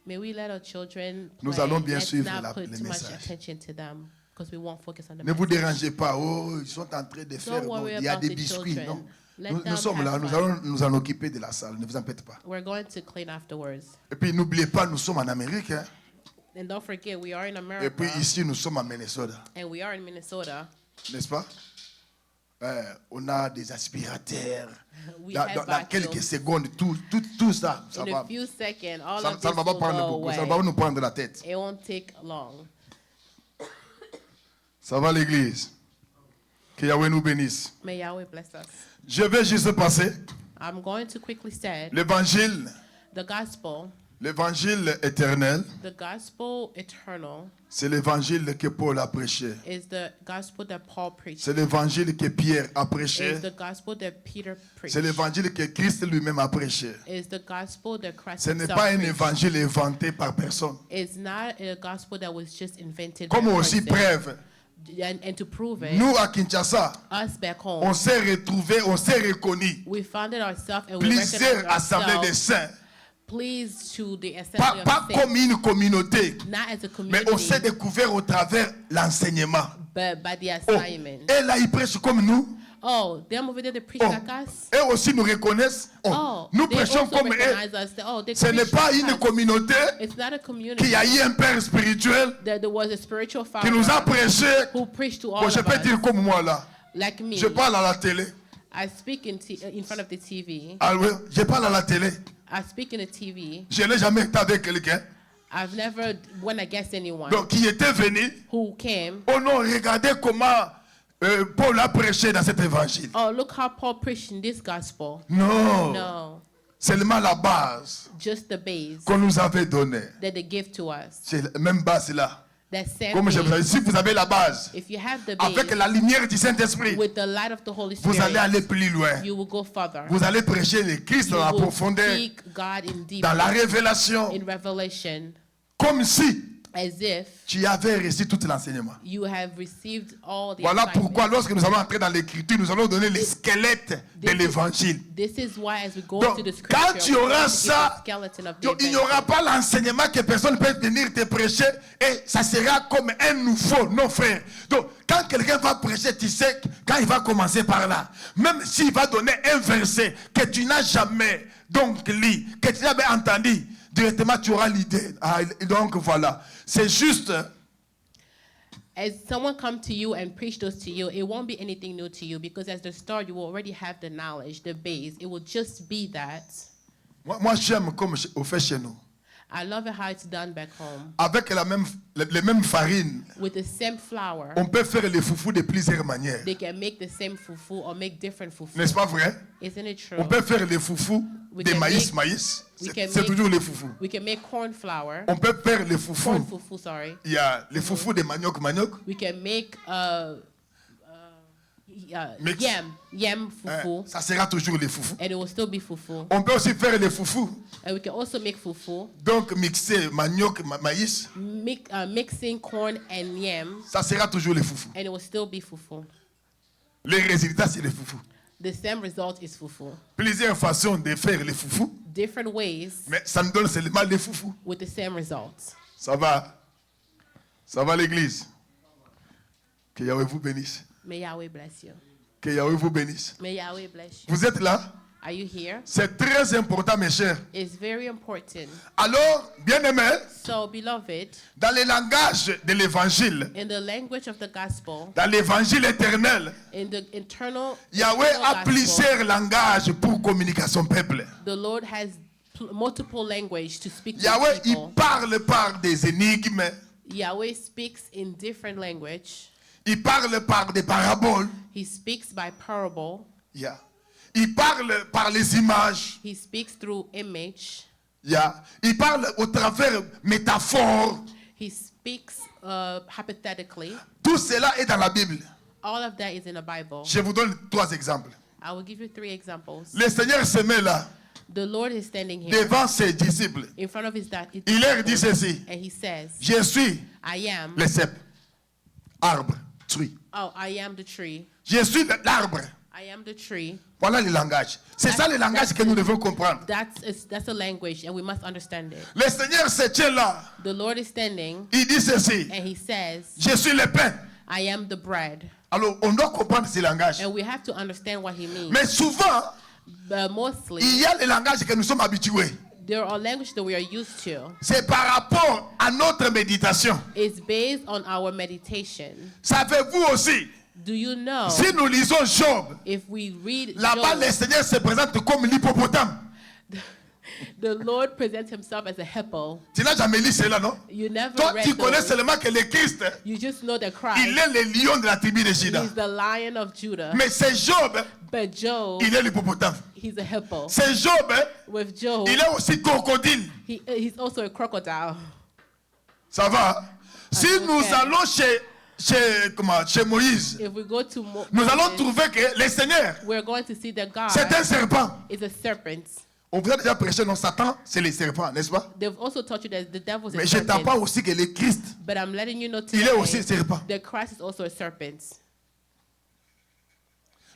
May we let our children Nous play. allons bien Let's suivre not put le too much message. attention to them because we won't focus on the Ne vous message. dérangez pas. Oh, ils sont en train de faire. Don't Non, worry il y a about des the biscuits. children. Non. Let Nous them sommes have là. Nous fun. allons nous en occuper de la salle. Ne vous en faites pas. We're going to clean afterwards. Et puis n'oubliez pas, nous sommes en Amérique. Hein. And don't forget, we are in Et America. puis ici, nous sommes en Minnesota. And we are in Minnesota. N'est-ce pas? On a des aspirateurs. We Dans have quelques vacuums. secondes, tout ça, ça In va. a few seconds, all Ça of ne this va pas will prendre go beaucoup. Ça away. va pas nous prendre la tête. It won't take long. Ça va l'église. Que Yahweh nous bénisse. May Yahweh bless us. Je vais juste passer. I'm going to quickly say L'évangile, the gospel éternel, the gospel eternal c'est l'évangile que Paul a prêché. is the gospel that Paul preached. C'est l'évangile que Pierre a prêché. Is the gospel that Peter preached. C'est l'évangile que Christ lui-même a prêché. Is the gospel that Christ Ce n'est himself pas un preached. évangile inventé par personne. It's not a gospel that was just invented Comme by a aussi person. preuve, And to prove it, nous à Kinshasa, us back home, on s'est retrouvés, on s'est reconnus. we founded ourselves and we Plusieurs recognized assemblées de ourselves saints. pleased to the Pas, assembly pas of saints, comme une communauté, not as a mais on s'est community, découvert au travers l'enseignement. but by the Oh, assignment. et là, ils prêchent comme nous. Oh, them over there they preach Oh, like us. eux aussi nous reconnaissent. Oh, Oh, nous they prêchons also comme eux. recognize us. Oh, they Ce n'est preach pas like une us. communauté It's not a community. qui a eu un père spirituel There was a spiritual qui father nous a prêché. who preached to all Bon, je of peux us, dire comme moi là. like me. Je parle à la télé. I speak in front of the TV. Ah oui, je parle à la télé. I speak in the TV. Je n'ai jamais été avec quelqu'un. I've never went against anyone Donc, qui était venu. who came. Oh non, regardez comment Paul a prêché dans cet évangile. Oh, look how Paul preached in this gospel. Non. No, Seulement la base just the base qu'on nous avait donnée. that they give to us. C'est la même base là. That same Comme je vous ai base. dit, si vous avez la base, If you have the avec base la lumière du Saint-Esprit, with the light of the Holy vous allez Spirit, aller plus loin. you will go further. Vous allez prêcher le Christ You dans la will profondeur, seek God in deep, dans la révélation, in revelation, comme si as if tu avais reçu tout l'enseignement. you have received all the Voilà assignment. pourquoi lorsque nous allons entrer dans l'écriture, nous allons donner le squelette de l'évangile. This is why, as we go Donc, to the quand scripture, tu we're auras going to give ça, the skeleton of the il n'y event. aura pas l'enseignement que personne ne peut venir te prêcher et ça sera comme un nouveau, non frère. Donc, quand quelqu'un va prêcher, tu sais, quand il va commencer par là, même s'il va donner un verset que tu n'as jamais donc lu, que tu n'as jamais entendu, directement tu auras l'idée. Ah, donc voilà, c'est juste. As someone come to you and preach those to you, it won't be anything new to you because as the start, you will already have the knowledge, the base. It will just be that. Moi j'aime comme on fait chez nous. I love it how it's done back home. Avec les mêmes farines, With the same flour, on peut faire les foufous de plusieurs manières. they can make the same fufu or make different fufu. N'est-ce pas vrai? Isn't it true? On peut faire les foufous We de can maïs. we can C'est make- toujours les foufous. We can make corn flour, On peut faire les corn foufous. fufu, sorry. Il y a les foufous de manioc. We can make Mix. yam fufu, Ça sera toujours les foufous. and it will still be fufu. On peut aussi faire les foufous. And we can also make fufu, Donc mixer manioc, maïs. mixing corn and yam, Ça sera toujours les foufous. and it will still be fufu. Les résultats, c'est les foufous. The same result is fufu. Plusieurs façons de faire les foufous. Different ways Mais ça me donne seulement les foufous. with the same results. Ça va. Ça va l'église. Que Yahweh vous bénisse. May Yahweh bless you. Que Yahweh vous bénisse. May Yahweh bless you. Vous êtes là? Are you here? C'est très important, mes chers. It's very important. Alors, bien-aimés, So, beloved, dans le langage de l'évangile, in the language of the gospel, dans l'évangile éternel, in the internal Yahweh a gospel, plusieurs langages pour communiquer à son peuple. the Lord has multiple language to speak to Yahweh, il people. parle par des énigmes, Yahweh speaks in different language. il parle par des paraboles, He speaks by parable. yeah. Il parle par les images, He speaks through image. yeah. Il parle au travers métaphores, He speaks hypothetically. Tout cela est dans la Bible. All of that is in the Bible. Je vous donne 3 exemples. I will give you 3 examples. Le Seigneur se met là, The Lord is standing here devant ses disciples. in front of his Il leur dit ceci. and he says, Je suis I am. le cep, arbre, truie. Oh, I am the tree. Je suis l'arbre. I am the tree. Voilà le langage. C'est ça le langage que nous devons comprendre. That's a language, and we must understand it. Le Seigneur se tient là. The Lord is standing, Il dit ceci. and he says, Je suis le pain. I am the bread. Alors, on doit comprendre ce langage. And we have to understand what he means. Mais souvent, But mostly, il y a le langage que nous sommes habitués. there are languages that we are used to. C'est par rapport à notre méditation. It's based on our meditation. Savez-vous aussi, Do you know si nous lisons Job, if we read là-bas Job, le Seigneur se présente comme l'hippopotame. the Lord presents himself as a hippo? Tu n'as jamais lu cela, non? You never Toi, read tu connais those. seulement que le Christ, You just know that il Christ est le lion de la tribu de Juda. is the lion of Judah. Mais c'est Job, But Job, il est l'hippopotame. he's a hippo. C'est Job, With Job, il est aussi crocodile. he's also a crocodile. Ça va? Si Ah, nous ok. allons chez Moïse, If we go to nous allons Moses, trouver que le Seigneur, we're going to see that God c'est un serpent. is a serpent. On vous a déjà prêché, non, Satan, c'est le serpent, n'est-ce pas? They've also taught you that the devil is a Mais je t'apprends serpent. aussi que le Christ, But I'm letting you know il est aussi today serpent. that Christ is also a serpent.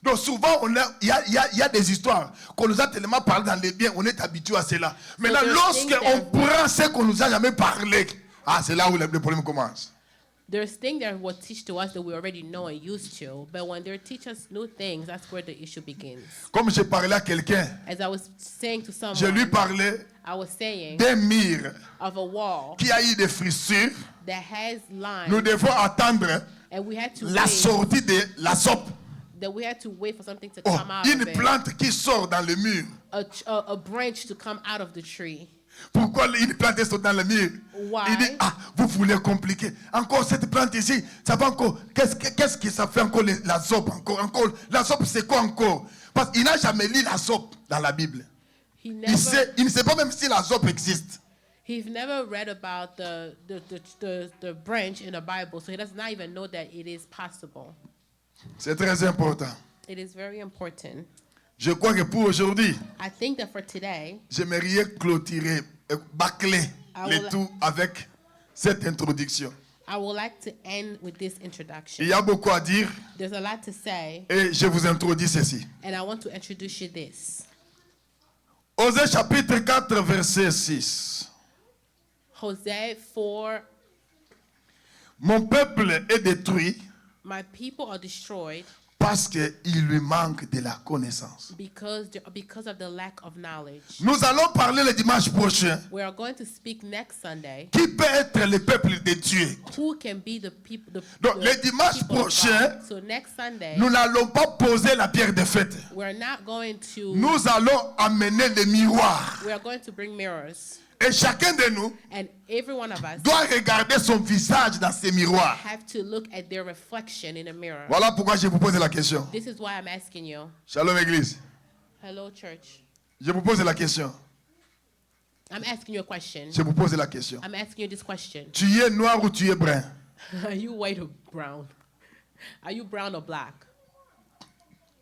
Donc souvent, il y a des histoires qu'on nous a tellement parlé dans les biens, on est habitué à cela. Maintenant, there's things lorsqu'on that- prend ce qu'on nous a jamais parlé, c'est là où le problème commence. There's things that will teach to us that we already know and used to, but when they teach us new things, that's where the issue begins. Comme je parlais à quelqu'un, As I was saying to je lui someone, parlais I was saying d'un mur of a wall qui a eu des fissures. that has lines, Nous devons attendre and we had to la wait. sortie de la sope. That we had to wait for something to Oh, come out une of it, plante qui sort dans le mur. a branch to come out of the tree. Pourquoi une plante sort dans le mur? Why? Il dit, vous voulez compliquer. Encore cette plante ici, ça va encore. Qu'est-ce que ça fait encore la sope? Encore. La sope, c'est quoi encore? Parce qu'il n'a jamais lu la sope dans la Bible. He Il never, ne sait pas même si la sope existe. he's never read about the branch in the Bible, so he does not even know that it is possible. C'est très important. It is very important. Je crois que pour aujourd'hui, I think that for today, j'aimerais clôturer, bâcler le tout avec cette introduction. I would like to end with this introduction. Il y a beaucoup à dire There's a lot to say, et je vous introduis ceci. and I want to introduce you this. Osée chapitre 4, verset 6. Hosea 4, Mon peuple est détruit my people are destroyed parce qu'il lui manque de la connaissance. because of the lack of knowledge. Nous allons parler le dimanche prochain. We are going to speak next Sunday. Qui peut être le peuple de Dieu? Who can be the people? Donc, le dimanche people of prochain, God. So next Sunday, nous n'allons pas poser la pierre de fête. we're not going to. Nous allons amener le miroir. We are going to bring mirrors, Et chacun de nous and every one of us doit regarder son visage dans ces miroirs. have to look at their reflection in a mirror. Voilà pourquoi je vous pose la question. This is why I'm asking you. Shalom Église. Hello, church. Je vous pose la question. I'm asking you a question. Je vous pose la question. I'm asking you this question. Tu es noir ou tu es brun? Are you white or brown? Are you brown or black?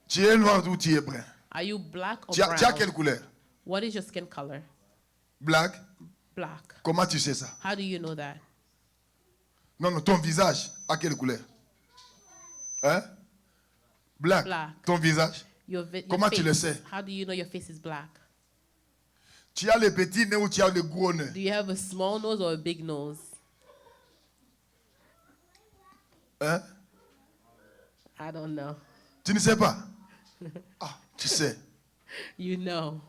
Tu es noir ou tu es brun? Are you black or Tu as quelle brown? couleur? What is your skin color? Black? Black. Comment tu sais ça? How do you know that? Non, non, ton visage, à quelle couleur? Hein? Black. Black. Ton visage? Your Comment tu le face. sais? How do you know your face is black? Tu as le petit nez ou tu as le gros nez? Do you have a small nose or a big nose? Hein? I don't know. Tu ne sais pas? Tu sais. You know.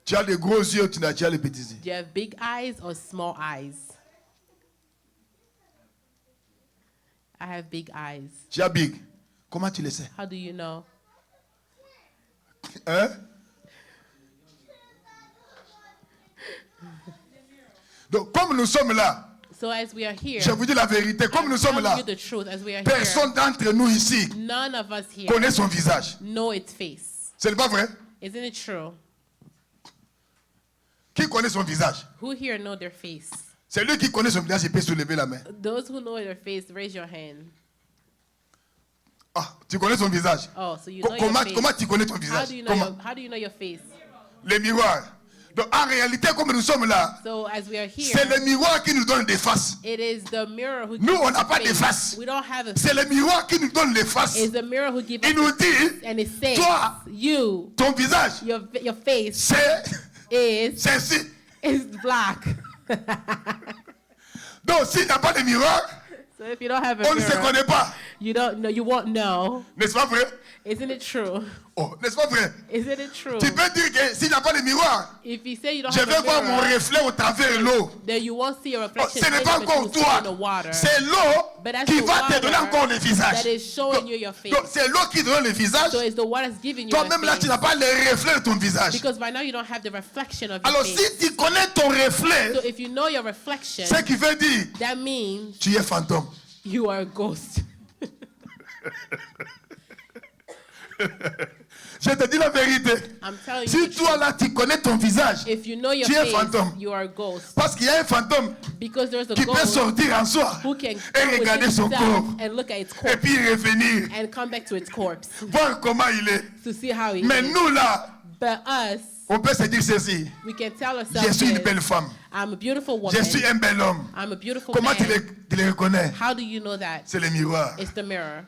Tu as les gros yeux ou tu as les petits yeux? Do you have big eyes or small eyes? I have big eyes. Tu as big. Comment tu le sais? How do you know? Hein? Donc, comme nous sommes là, So as we are here, je vous dis la vérité, comme I'm nous sommes telling là, you the truth. As we are personne d'entre nous ici here, none of us here connaît son visage. know its face. Ce n'est pas vrai? Isn't it true? Qui connaît son visage? Who here know their face? C'est lui qui connaît son visage, il peut soulever la main. Those who know your face, raise your hand. Ah, tu connais son visage. Oh, so you know your Comment, face. comment tu connais ton How visage? do you know how do you know your face? Les miroirs. Donc en réalité, comme nous sommes là, So as we are here, c'est le miroir qui nous donne des faces. it is the mirror who Nous, gives on us n'a a pas de face. face. We don't have a C'est le miroir qui nous donne les faces. It's the mirror who gives Il us nous a face. dit, And it says, toi, you, ton visage, your face c'est is ceci. black. Donc s'il n'y a pas de miroir, So if you don't have a on ne se mirror, connaît pas. you don't know, you won't know. N'est-ce pas vrai? Isn't it true? Oh, n'est-ce pas vrai? Isn't it true? Tu peux dire que s'il n'y a pas de miroir, If you say you don't je have vais a voir mon mirror, reflet au travers de l'eau. then you won't see your Oh, reflection ce n'est pas in it, but encore you will see in the toi. water. C'est l'eau But that's qui the va te water donner encore le visage. that is showing you your face. Donc c'est l'eau qui te donne le visage. So it's the water that's giving you Toi-même your là, tu face. n'as pas le reflet de ton visage. Because right now you don't have the reflection of your Alors face. si tu connais ton reflet, So if you know your reflection, ce qui veut dire that means tu es fantôme. you are a ghost. Je te dis la vérité. I'm telling you. Si the toi truth. là, tu connais ton visage, If you know your tu es face, fantôme. you are a ghost. Parce qu'il y a un fantôme Because there's a qui peut ghost sortir en soi who can et go within regarder son itself corps and look at its et corpse puis revenir, and come back to its corpse voir comment il est. to see how it Mais is. nous là, But us, on peut se dire ceci. we can tell Je ourselves suis une this, belle femme. I'm a beautiful woman. Je suis un bel homme. I'm a beautiful Comment man. tu le reconnais? How do you know that? C'est le miroir. It's the mirror.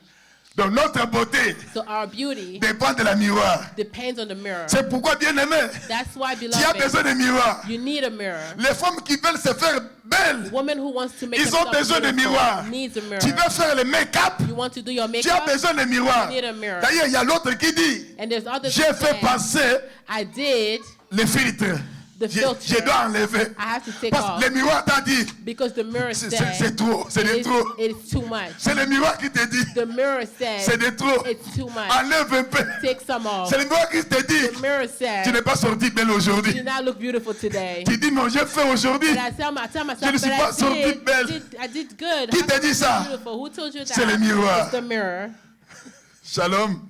Donc notre beauté So our beauty dépend de la miroir. depends on the mirror. C'est pourquoi, bien aimé, That's why, tu as beloved, besoin de miroir. you need a mirror. Les femmes qui veulent se faire belles, Woman who wants to make ils ont herself besoin de beautiful miroir. needs a mirror. Tu veux faire le make-up, You want to do your tu as makeup, besoin de miroir. you need a mirror. D'ailleurs, il y a l'autre qui dit, And there's others j'ai who fait say, passer I did les filtres. the filter. Je dois enlever. I have to take Parce off que le miroir t'a dit, because the mirror c'est said trop, c'est de trop. it's too much. C'est le miroir qui te dit, The mirror c'est said de trop. it's too much. Enlève un peu. Take some off. C'est le miroir qui te dit, The mirror tu n'es said pas sorti belle you aujourd'hui. did not look beautiful today. Tu dis, non, j'ai fait aujourd'hui. And I tell myself, Je ne suis pas sortie belle. I did good. Qui How t'a come dit I'm ça? beautiful? Who told you that? C'est le miroir. It's the mirror. Shalom.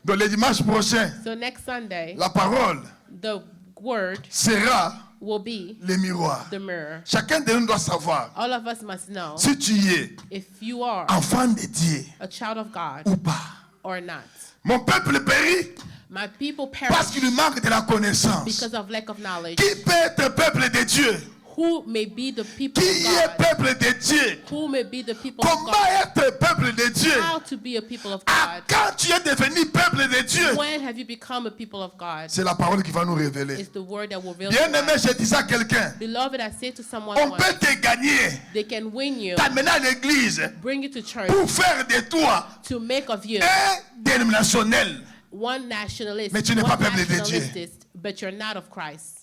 Donc le dimanche prochain, So next Sunday, la parole the word sera will be le miroir. the mirror. Chacun de nous doit savoir All of us must know si tu es if you are enfant de Dieu a child of God ou pas. or not. Mon peuple périt My people parce perish qu'il lui manque de la connaissance. because of lack of knowledge. Qui peut être peuple de Dieu? Who may be the people Qui of est God? peuple de Dieu? Who may be the people of Comment God? être peuple de Dieu? How to be a people of Ah, God? quand tu es devenu peuple de Dieu, When have you become a people of God? c'est la parole qui va nous révéler. It's the word that will reveal Bien to aimé, us. je dis ça à quelqu'un. Beloved, I say to someone On once, peut te gagner, they can win you, t'amener à l'église bring you to church, pour faire de toi to make of you un dénominationnel. one nationalist, Mais tu n'es pas one peuple de Dieu. nationalist, but you're not of Christ.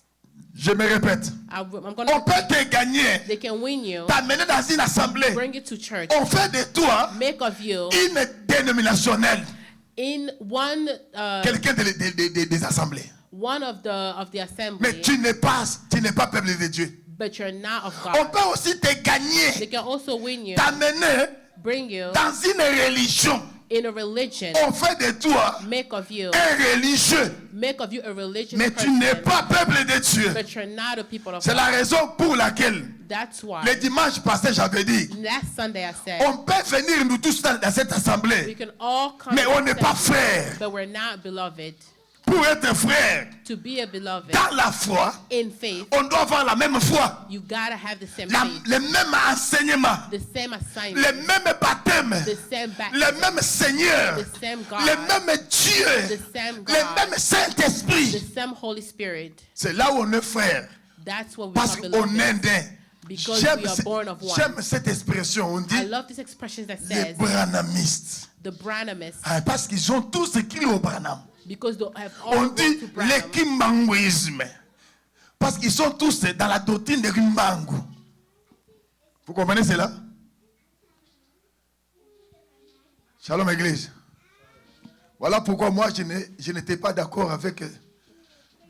Je me répète. I'm On gonna. peut te gagner, They can win you, t'amener dans une assemblée. bring you to church, On fait de toi make of you une dénominationnelle. in one Quelqu'un des assemblées. one of the assembly, Mais tu n'es pas peuple de Dieu. but you're not of On God. peut aussi te They gagner, can also win you, t'amener bring you dans une religion. in a religion, On fait de toi make of you un religieux. a religious Mais tu person, n'es pas peuple de Dieu. but you're not a people of C'est la God. raison pour laquelle That's why le dimanche passé j'avais dit, last Sunday I said on peut venir nous tous dans cette we assemblée, can all come mais on to n'est pas assembly, frères. but we're not beloved. Pour être frère To be a beloved dans la foi, in faith, on doit avoir la même foi, you gotta have the same la- faith, le même enseignement, the same le assignment, même baptême, the same le baptism, même Seigneur, the same God, le même Dieu, the same le God, même the Saint-Esprit. same Holy Spirit. C'est là où on est frère, That's what we parce become qu'on beloved. est d'un. Because J'aime we are born of one. j'aime cette expression, on I dit love this expression that les says branhamistes. the Branhamists, Ah, parce qu'ils ont tous écrit au Branham. because they have all On gone dit to Branham. l'équimbanguisme. Parce qu'ils sont tous dans la doctrine de Kimbangu. Vous comprenez cela? Shalom Église. Voilà pourquoi moi je n'étais pas d'accord avec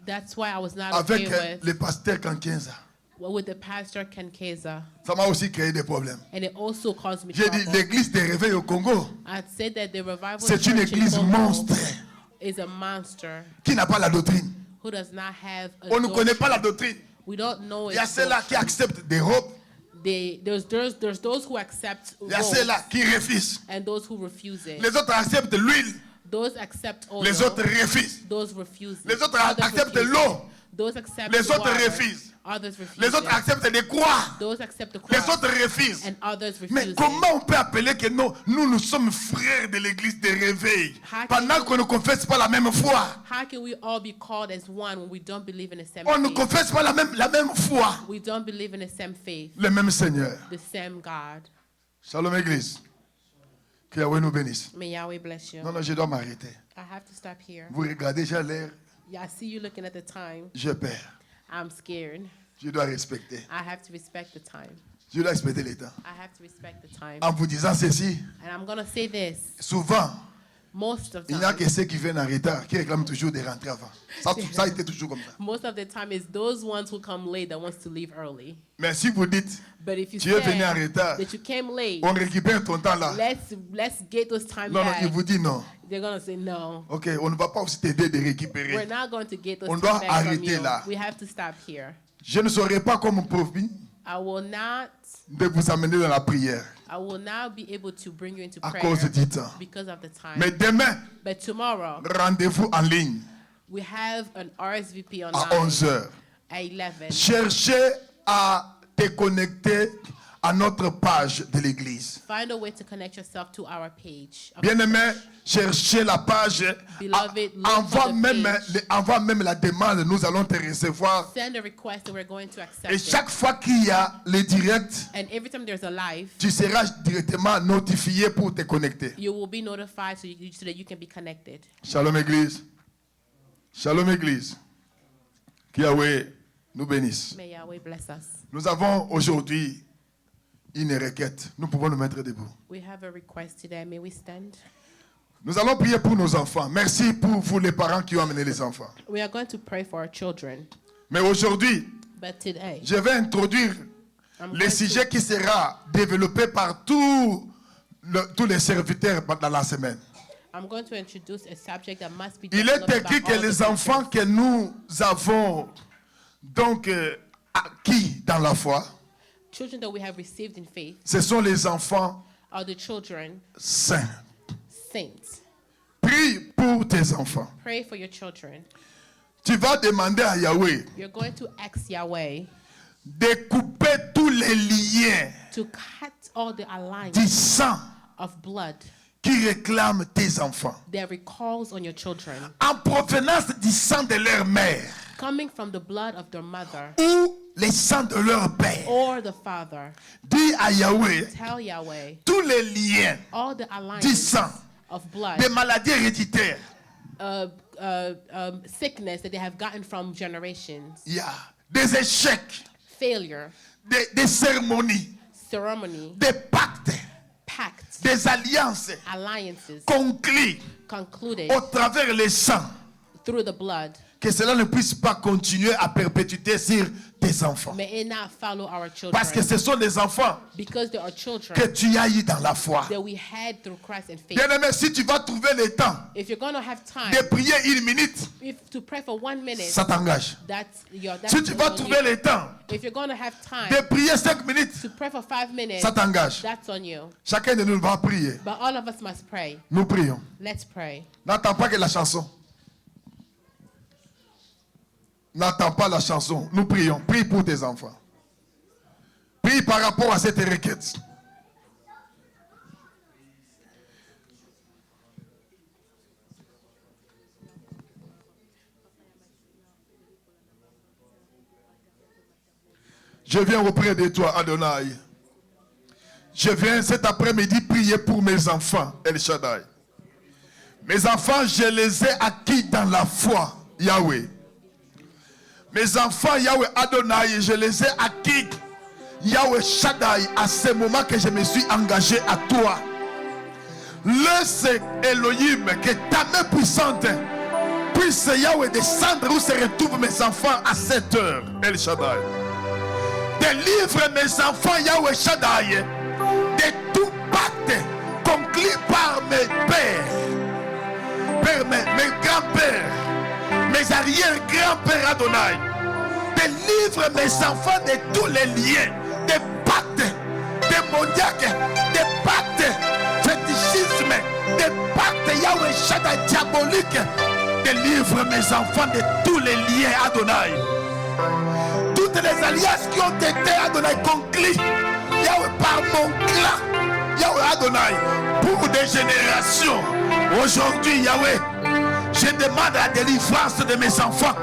That's why I was not okay with le pasteur Kankenza. the pastor Ken Keza, Ça m'a aussi créé des problèmes. and it also caused me J'ai dit trouble. l'église des réveils au Congo, I'd say that the revival c'est une church in église Congo monstre is a monster qui n'a pas la doctrine. who does not have a On ne connaît doctrine. pas la doctrine. We don't know Il y a its ceux-là qui doctrine. acceptent des robes. There's those who accept Il y a gold ceux-là qui refusent. and those who refuse it. Les autres acceptent l'huile. Those accept oil. Les autres refusent. Those refuse it. Les autres Others acceptent refuse l'eau. it. Those accept Les autres water. refusent. Others refuse Les autres it. acceptent des croix. Those accept the Les cross. autres refusent. And others refuse Mais it. comment on peut appeler que nous sommes frères de l'église de réveil pendant qu'on ne confesse pas la même foi? How can we all be called as one when we don't believe in the same On ne faith? confesse pas la même foi. We don't believe in the same faith, Le même Seigneur. the same God. Shalom église. Que Yahweh nous bénisse. May Yahweh bless you. Non, je dois m'arrêter. I have to stop here. Vous regardez, j'ai l'air, Yeah, I see you looking at the time. j'ai peur. I'm scared. Je dois respecter. I have to respect the time. Je dois respecter les temps. I have to respect the time. En vous disant ceci, And I'm going to say this. souvent, Most of il n'y a time, que ceux qui viennent en retard qui réclament toujours de rentrer avant. Ça a été toujours comme ça. most of the time it's those ones who come late that wants to leave early. Mais si vous dites, But if you tu es venu en say retard, that you came late, on récupère ton temps là. let's get those time Non, non, back. il vous dit non. They're going to say no. Ok, on ne va pas aussi t'aider de We're récupérer. not going to get those On time doit back from arrêter you. là. We have to stop here. Je ne serai pas comme promis I will not de vous amener dans la prière be able to bring you into à prayer cause du temps. because of the time. Mais demain, But tomorrow, rendez-vous en ligne we have an RSVP à online 11h. at 11. Cherchez à te connecter à notre page de l'église. Find a way to connect yourself to our page. Bien-aimé, cherchez la page. Beloved, look for the Envoie même la demande, nous allons te recevoir. Send a request and we're going to accept Et it. chaque fois qu'il y a le direct, And every time there's a live, tu seras directement notifié pour te connecter. you will be notified so that you can be connected. Shalom Église. Shalom Église. Que Yahweh nous bénisse. May Yahweh bless us. Nous avons aujourd'hui une requête. Nous pouvons nous mettre debout. We have a request today. May we stand? Nous allons prier pour nos enfants. Merci pour vous les parents qui ont amené les enfants. We are going to pray for our children. Mais aujourd'hui, But today, je vais introduire I'm le going sujet qui sera développé par tous les serviteurs dans la semaine. I'm going to introduce a subject that must be Il est developed écrit by que all the les enfants Christians. que nous avons donc acquis dans la foi, Children that we have received in faith ce sont les enfants are the children, saints. saints. Prie pour tes enfants. Pray for your children. Tu vas demander à Yahweh You're going to ask Yahweh de couper tous les liens to cut all the du alliance sang of blood qui réclament tes enfants. that recalls on your children, En provenance du sang de leur mère coming from the blood of their mother ou le sang de leur père. or the father. Dis à Yahweh Tell Yahweh tous les liens all the du alliance sang, of blood, des maladies héréditaires. sickness that they have gotten from generations, Il y a des échecs, failure, des cérémonies, ceremony, des pactes, pacts, des alliances alliances conclues concluded au travers le sang. through the blood. Que cela ne puisse pas continuer à perpétuité sur tes enfants. May it not follow our children, Parce que ce sont des enfants because there are children que tu as eu dans la foi. that we had through Christ and faith. Bien-aimé, si tu vas trouver le temps If you're going to have time de prier une minute, to pray for 1 minute, ça t'engage. that's Si tu vas on trouver you. le temps If you're going to have time de prier 5 minutes, to pray for 5 minutes, ça t'engage. that's on you. Chacun de nous va prier. But all of us must pray. Nous prions. Let's pray. N'attends pas que la chanson. N'attends pas la chanson. Nous prions. Prie pour tes enfants. Prie par rapport à cette requête. Je viens auprès de toi, Adonai. Je viens cet après-midi prier pour mes enfants, El Shaddai. Mes enfants, je les ai acquis dans la foi, Yahweh. Mes enfants, Yahweh Adonai, je les ai acquis, Yahweh Shaddai, à ce moment que je me suis engagé à toi. Laisse Elohim, que ta main puissante puisse, Yahweh, descendre où se retrouvent mes enfants à cette heure, El Shaddai. Délivre mes enfants, Yahweh Shaddai, de tout pacte conclu par mes pères, mes grands-pères, mes arrière-grands-pères Adonai. Délivre mes enfants de tous les liens, des pactes démoniaques, des pactes fétichisme, des pactes Yahweh Shaddai diaboliques. Délivre mes enfants de tous les liens Adonai. Toutes les alliances qui ont été Adonai conclues, Yahweh par mon clan, Yahweh Adonai, pour des générations. Aujourd'hui Yahweh, je demande la délivrance de mes enfants.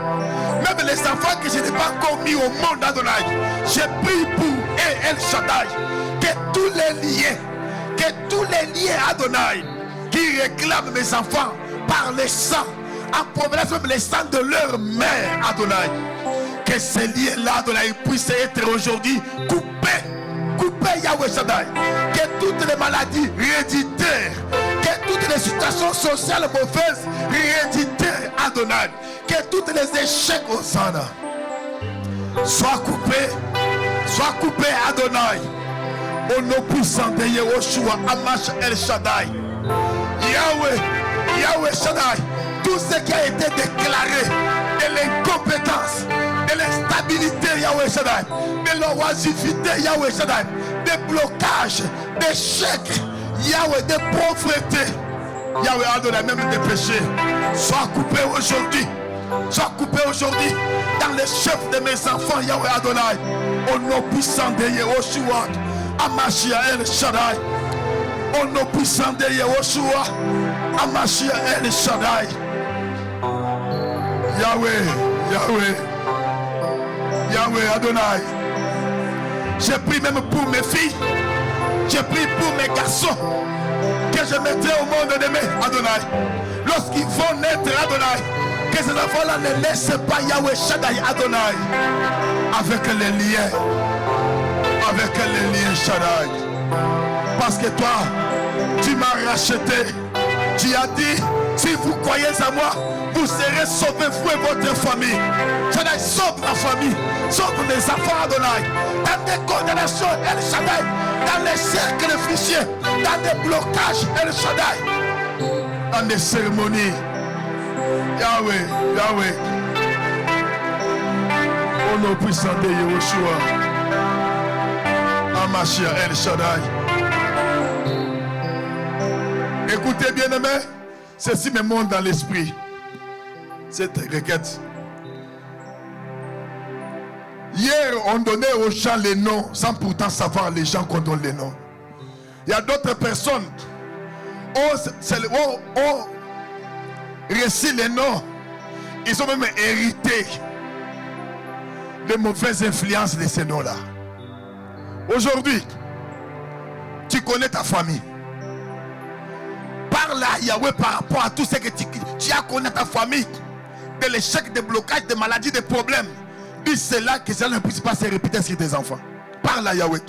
Même les enfants que je n'ai pas encore mis au monde Adonai. Je prie pour El Shaddai. Que tous les liens Adonai qui réclament mes enfants par les sangs, en provenance même les sangs de leur mère Adonai. Que ces liens-là Adonai puissent être aujourd'hui coupés Yahweh Shaddai. Que toutes les maladies héréditaires, que toutes les situations sociales mauvaises héréditaires Adonai, que tous les échecs aux ânes soient coupés Adonai. Au nom puissant de Yehoshua, Amash El Shaddai. Yahweh Shaddai, tout ce qui a été déclaré de l'incompétence, de l'instabilité Yahweh Shaddai, de l'oisivité Yahweh Shaddai, des blocages, des chèques Yahweh, de pauvreté Yahweh Adonai, même des péchés, soit coupé aujourd'hui. Soit coupé aujourd'hui dans les chefs de mes enfants Yahweh Adonai. Au nom puissant de Yehoshua, Amashia El Shaddai. Au nom puissant de Yehoshua, Amashia El Shaddai. Yahweh Adonai. Je prie même pour mes filles. Je prie pour mes garçons que je mettrai au monde de mes Adonai. Lorsqu'ils vont naître Adonai, que ces enfants-là ne laissent pas Yahweh Shaddai Adonai avec les liens Shaddai. Parce que toi, tu m'as racheté. Tu as dit, si vous croyez à moi, vous serez sauvés, vous et votre famille. Shaddai, sauve ma famille, sauve mes enfants Adonai. Dans des condamnations, El Shaddai, dans les cercles fichiers, dans des blocages, El Shaddai, dans des cérémonies. Yahweh, au nom puissant de Yehoshua, Amashia El Shaddai. Écoutez bien aimé, ceci me monte dans l'esprit, cette requête. Hier, on donnait aux gens les noms, sans pourtant savoir les gens qu'on donne les noms. Il y a d'autres personnes, ont reçu les noms, ils ont même hérité de mauvaises influences de ces noms-là. Aujourd'hui, tu connais ta famille. Parle à Yahweh par rapport à tout ce que tu as connu ta famille, de l'échec, des blocages, des maladies, des problèmes. Dis cela que ça ne puisse pas se répéter sur tes enfants. Parle à Yahweh.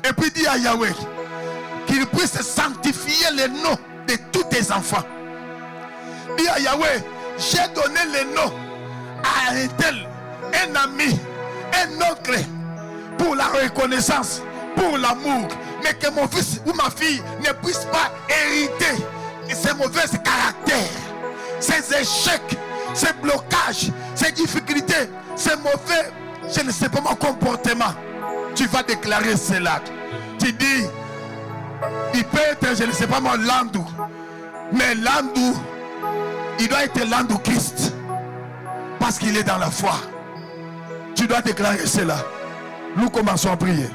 Et puis dis à Yahweh qu'il puisse sanctifier les noms de tous tes enfants. Dis à Yahweh, j'ai donné les noms à un tel, un ami, un oncle, pour la reconnaissance, pour l'amour, mais que mon fils ou ma fille ne puisse pas hériter ces mauvais caractères, ces échecs, ces blocages, ces difficultés, ces mauvais, je ne sais pas, mon comportement. Tu vas déclarer cela. Tu dis, il peut être, je ne sais pas, mon landou, mais landou, il doit être landou Christ, parce qu'il est dans la foi. Tu dois déclarer cela. Nous commençons à prier.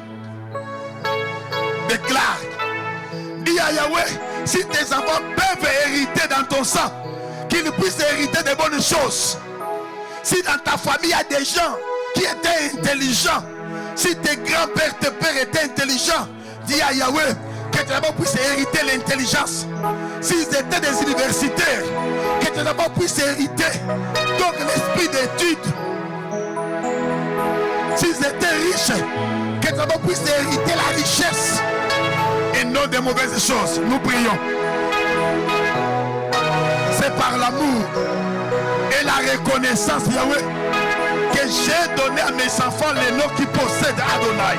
Déclare. Dis à Yahweh, si tes enfants peuvent hériter dans ton sang, qu'ils puissent hériter de bonnes choses. Si dans ta famille il y a des gens qui étaient intelligents, si tes grands-pères, tes pères étaient intelligents, dis à Yahweh que tes enfants puissent hériter l'intelligence. S'ils étaient des universitaires, que tes enfants puissent hériter donc l'esprit d'étude. S'ils étaient riches, que tes enfants puissent hériter la richesse et non des mauvaises choses. Nous prions. C'est par l'amour et la reconnaissance, Yahweh, que j'ai donné à mes enfants les noms qui possèdent Adonai.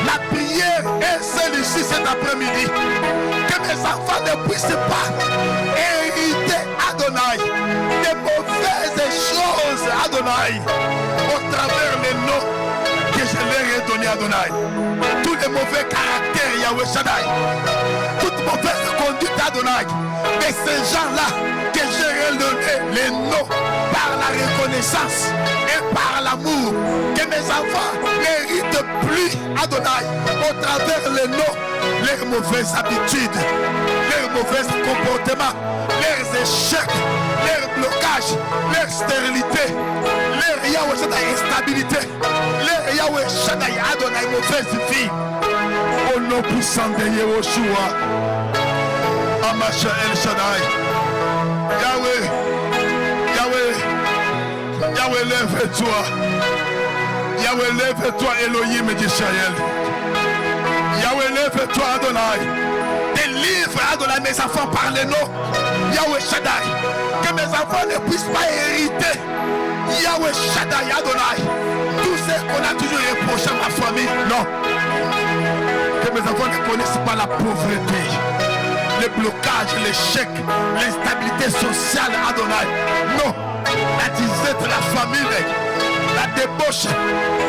La prière est celle-ci cet après-midi. Que mes enfants ne puissent pas hériter Adonai des mauvaises choses Adonai au travers des noms que je leur ai donnés Adonai. Tous de mauvais caractère, Yahweh Shaddai. Toute mauvaise conduite, Adonai. Et ces gens-là que j'ai relevé les noms par la reconnaissance et par l'amour, que mes enfants n'héritent plus, Adonai, au travers les noms, leurs mauvaises habitudes, leurs mauvais comportements, leurs échecs, leurs blocages, leur stérilité, leur Yahweh Shaddai instabilité, leur Yahweh Shaddai Adonai mauvaise vie. Au nom puissant de Yehoshua, Amasha El Shaddai, Yahweh, Yahweh, Yahweh, lève-toi. Yahweh, lève-toi, Elohim d'Israël. Yahweh, lève-toi, Adonai. Délivre, Adonai, mes enfants par les noms. Yahweh Shaddai. Que mes enfants ne puissent pas hériter. Yahweh Shaddai, Adonai. Tout ce qu'on a toujours reproché à ma famille. Non. Que mes enfants ne connaissent pas la pauvreté, le blocage, l'échec, l'instabilité sociale, Adonai. Non. La disette, la famine, la débauche.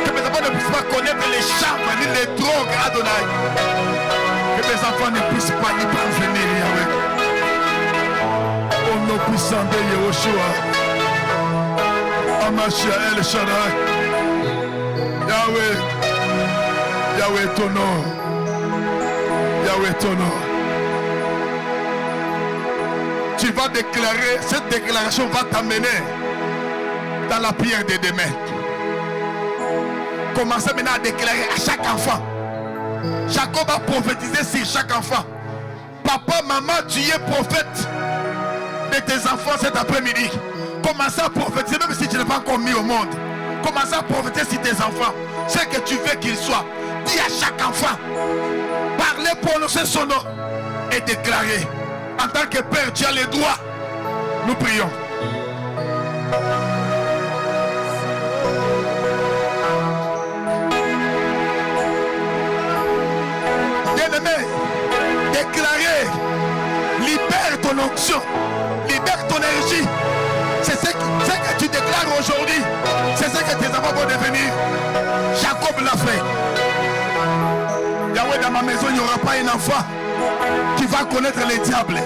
Que mes enfants ne puissent pas connaître les chambres ni les drogues, Adonai. Que mes enfants ne puissent pas y parvenir, Yahweh. Au nom puissant de Yehoshua, Amashia El Shaddai, Yahweh, Yahweh ton nom, Yahweh ton nom. Tu vas déclarer, cette déclaration va t'amener dans la prière de demain. Commencez maintenant à déclarer à chaque enfant. Jacob a prophétisé sur chaque enfant. Papa, maman, tu es prophète de tes enfants cet après-midi. Commencez à prophétiser, même si tu n'es pas encore mis au monde. Commencez à prophétiser sur tes enfants. Ce que tu veux qu'ils soient. Dis à chaque enfant. Parlez, prononcez son nom. Et déclarez. En tant que Père, tu as le droit. Nous prions. Bien-aimé, déclarez. Libère ton onction. Libère ton énergie. C'est ce que tu déclares aujourd'hui. C'est ce que tes enfants vont devenir. Jacob l'a fait. Yahweh, dans ma maison, il n'y aura pas un enfant qui va connaître les diables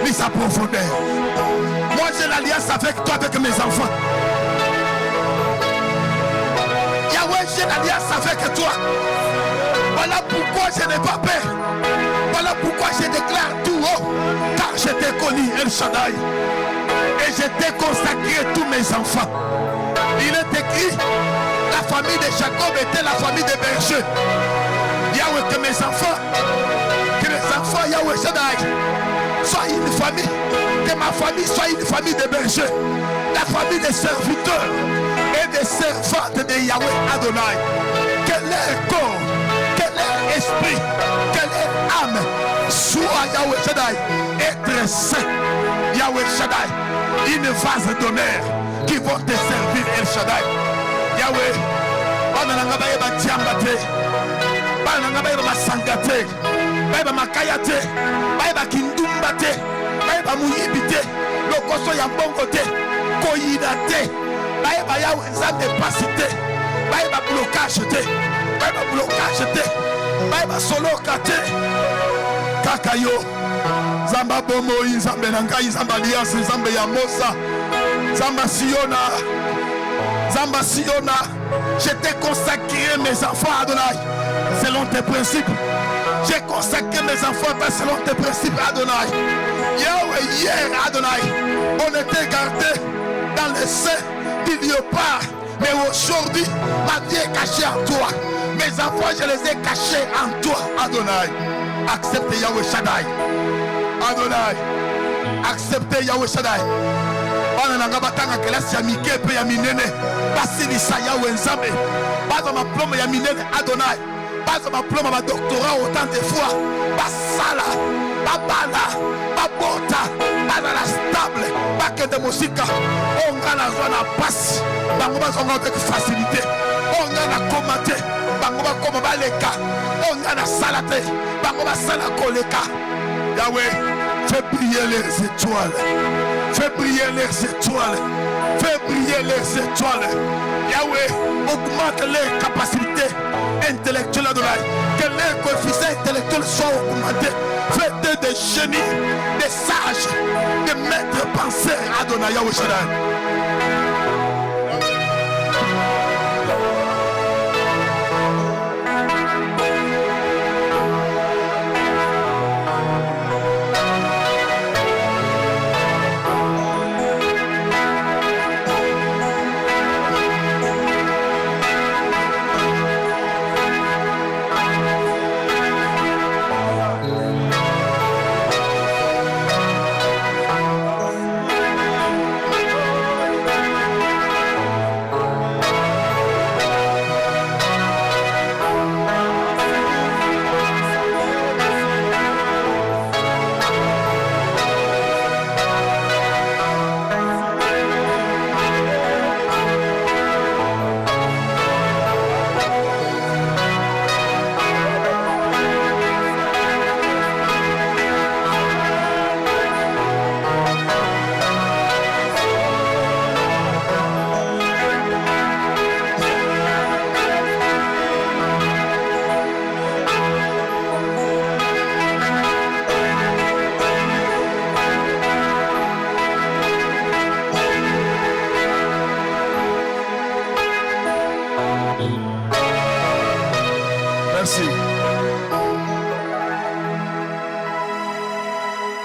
ni sa profondeur. Moi j'ai l'alliance avec toi, avec mes enfants. Yahweh, j'ai l'alliance avec toi. Voilà pourquoi je n'ai pas peur. Voilà pourquoi je déclare tout haut. Car je t'ai connu, El Shaddai. Et je t'ai consacré tous mes enfants. Il est écrit, la famille de Jacob était la famille des bergers. Yahweh, que mes enfants, Yahweh Shaddai, soient une famille, que ma famille soit une famille de bergers, la famille des serviteurs et des servantes de Yahweh Adonai. Que leur corps, que leur esprit, que leur âme soit Yahweh Shaddai, être saint, Yahweh Shaddai, une vase d'honneur qui vont te servir, El Shaddai. Yahweh, on a bana baye basanga te, baye makaya te, baye kindumba te, baye muyibi te, lokoso ya mbongo te, koyina te, baye Yahweh nzambe pasi te, baye blocage te, baye blocage te, baye soloka te, kaka yo zamba bomo nzambe na ngai, nzamba alliance, nzambe ya mosa, nzamba siona, nzamba siona. Je t'ai consacré mes enfants, Adonai, selon tes principes. J'ai consacré mes enfants selon tes principes, Adonai. Yahweh, hier, Adonai, on était gardés dans le sein du léopard. Mais aujourd'hui, ma vie est cachée en toi. Mes enfants, je les ai cachés en toi, Adonai. Acceptez Yahweh Shaddai. Adonai, acceptez Yahweh Shaddai. Bana nanga batanga kelasi ya mike pe ya minene basilisa Yahweh nzambe baza maplome ya minene Adonai baza maplome ma doctorat autant de fois basala babala babota baza la stable bakende musika onga na zona passe bango bazonga avec facilité onga na komate bango bakoma baleka onga na salate bango basala koleka. Yahweh, fais briller les étoiles. Fais briller les étoiles. Fais briller les étoiles. Yahweh, augmente les capacités intellectuelles de la les coefficients intellectuels soient augmentés. Faites des génies, des sages, des maîtres penseurs. Adonai Yahweh Shaddai. Merci.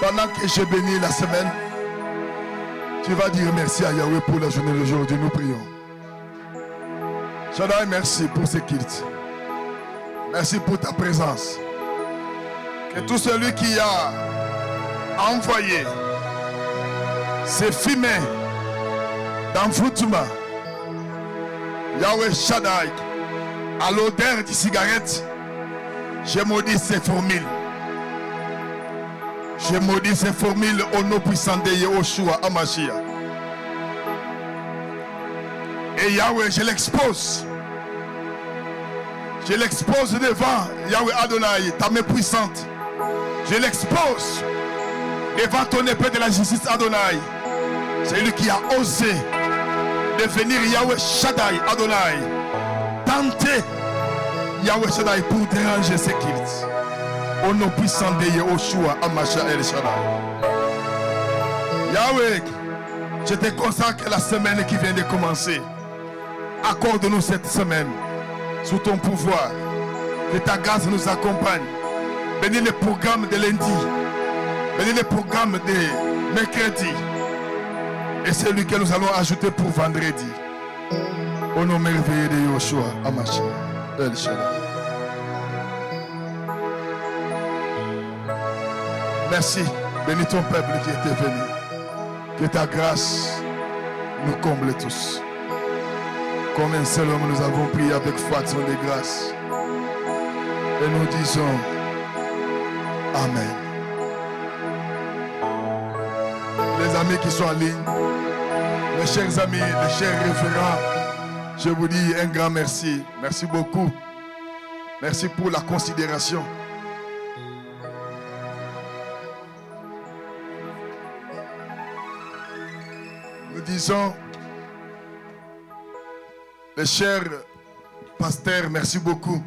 Pendant que je bénis la semaine, tu vas dire merci à Yahweh pour la journée d'aujourd'hui. Nous prions. Shaddai, merci pour ce culte. Merci pour ta présence. Que tout celui qui a envoyé ses fumées dans Foutouma, Yahweh Shaddai, à l'odeur des cigarettes, je maudis ces formules. Je maudis ces formules au nom puissant de Yehoshua Amashia. Et Yahweh, je l'expose. Je l'expose devant Yahweh Adonai, ta main puissante. Je l'expose devant ton épée de la justice Adonai. C'est lui qui a osé devenir Yahweh Shaddai Adonai. Tenter Yahweh Shaddai pour déranger ses cultes. Au nom puissant de Yehoshua Amasha El Shaddai. Yahweh, je te consacre la semaine qui vient de commencer. Accorde-nous cette semaine sous ton pouvoir. Que ta grâce nous accompagne. Bénis le programme de lundi. Bénis le programme de mercredi. Et celui que nous allons ajouter pour vendredi. Au nom merveilleux de Yehoshua Amasha El Shaddai. Merci. Bénis ton peuple qui était venu. Que ta grâce nous comble tous. Comme un seul homme, nous avons prié avec foi action de grâce. Et nous disons Amen. Les amis qui sont en ligne, mes chers amis, les chers référents, je vous dis un grand merci. Merci beaucoup. Merci pour la considération. Nous disons, les chers pasteurs, merci beaucoup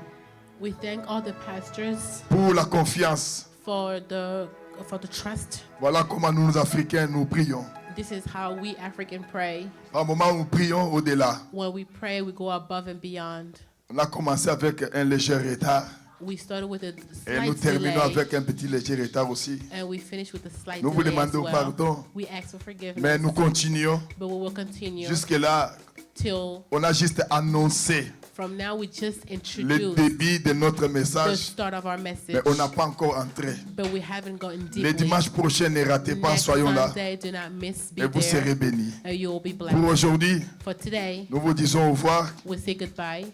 We thank all the pastors pour la confiance. for the trust. Voilà comment nous Africains, nous prions. This is how we African pray. Par moment, nous prions au-delà. When we pray, we go above and beyond. On a commencé avec un léger retard. We started with a Et nous slight terminons delay, avec un petit léger retard aussi. and we finished with a slight Nous vous delay as demandons well. pardon. We ask for forgiveness, Mais nous continuons. but we will continue Jusque-là, till on a juste annoncé from now we just le introduce début de notre the message. start of our message, Mais on n'a pas encore entré. but we haven't gotten deep. Le dimanche prochain, ne ratez pas, Next soyons là. Sunday, do not miss, be Et vous serez there, bénis. and you will be Pour blessed. aujourd'hui, For today, nous vous disons au revoir. we say goodbye.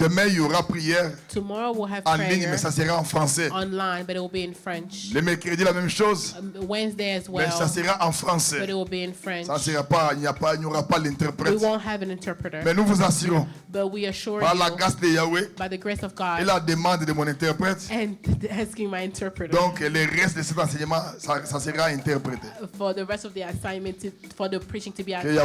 Demain, il y aura prière Tomorrow we'll have en ligne, prayer mais ça sera en français. online, but it will be in French. Le mercredi, la même chose, Wednesday as mais ça well, sera en but français. it will be in French. Ça ne sera pas, il n'y aura pas We l'interprète. won't have an interpreter, Mais nous vous assurons, but we assure par la you, grâce de Yahweh by the grace of et God, la demande de mon interprète, and asking my interpreter donc le reste de cet enseignement, ça sera interprété. for the rest of the assignment, for the preaching to be Que Yahweh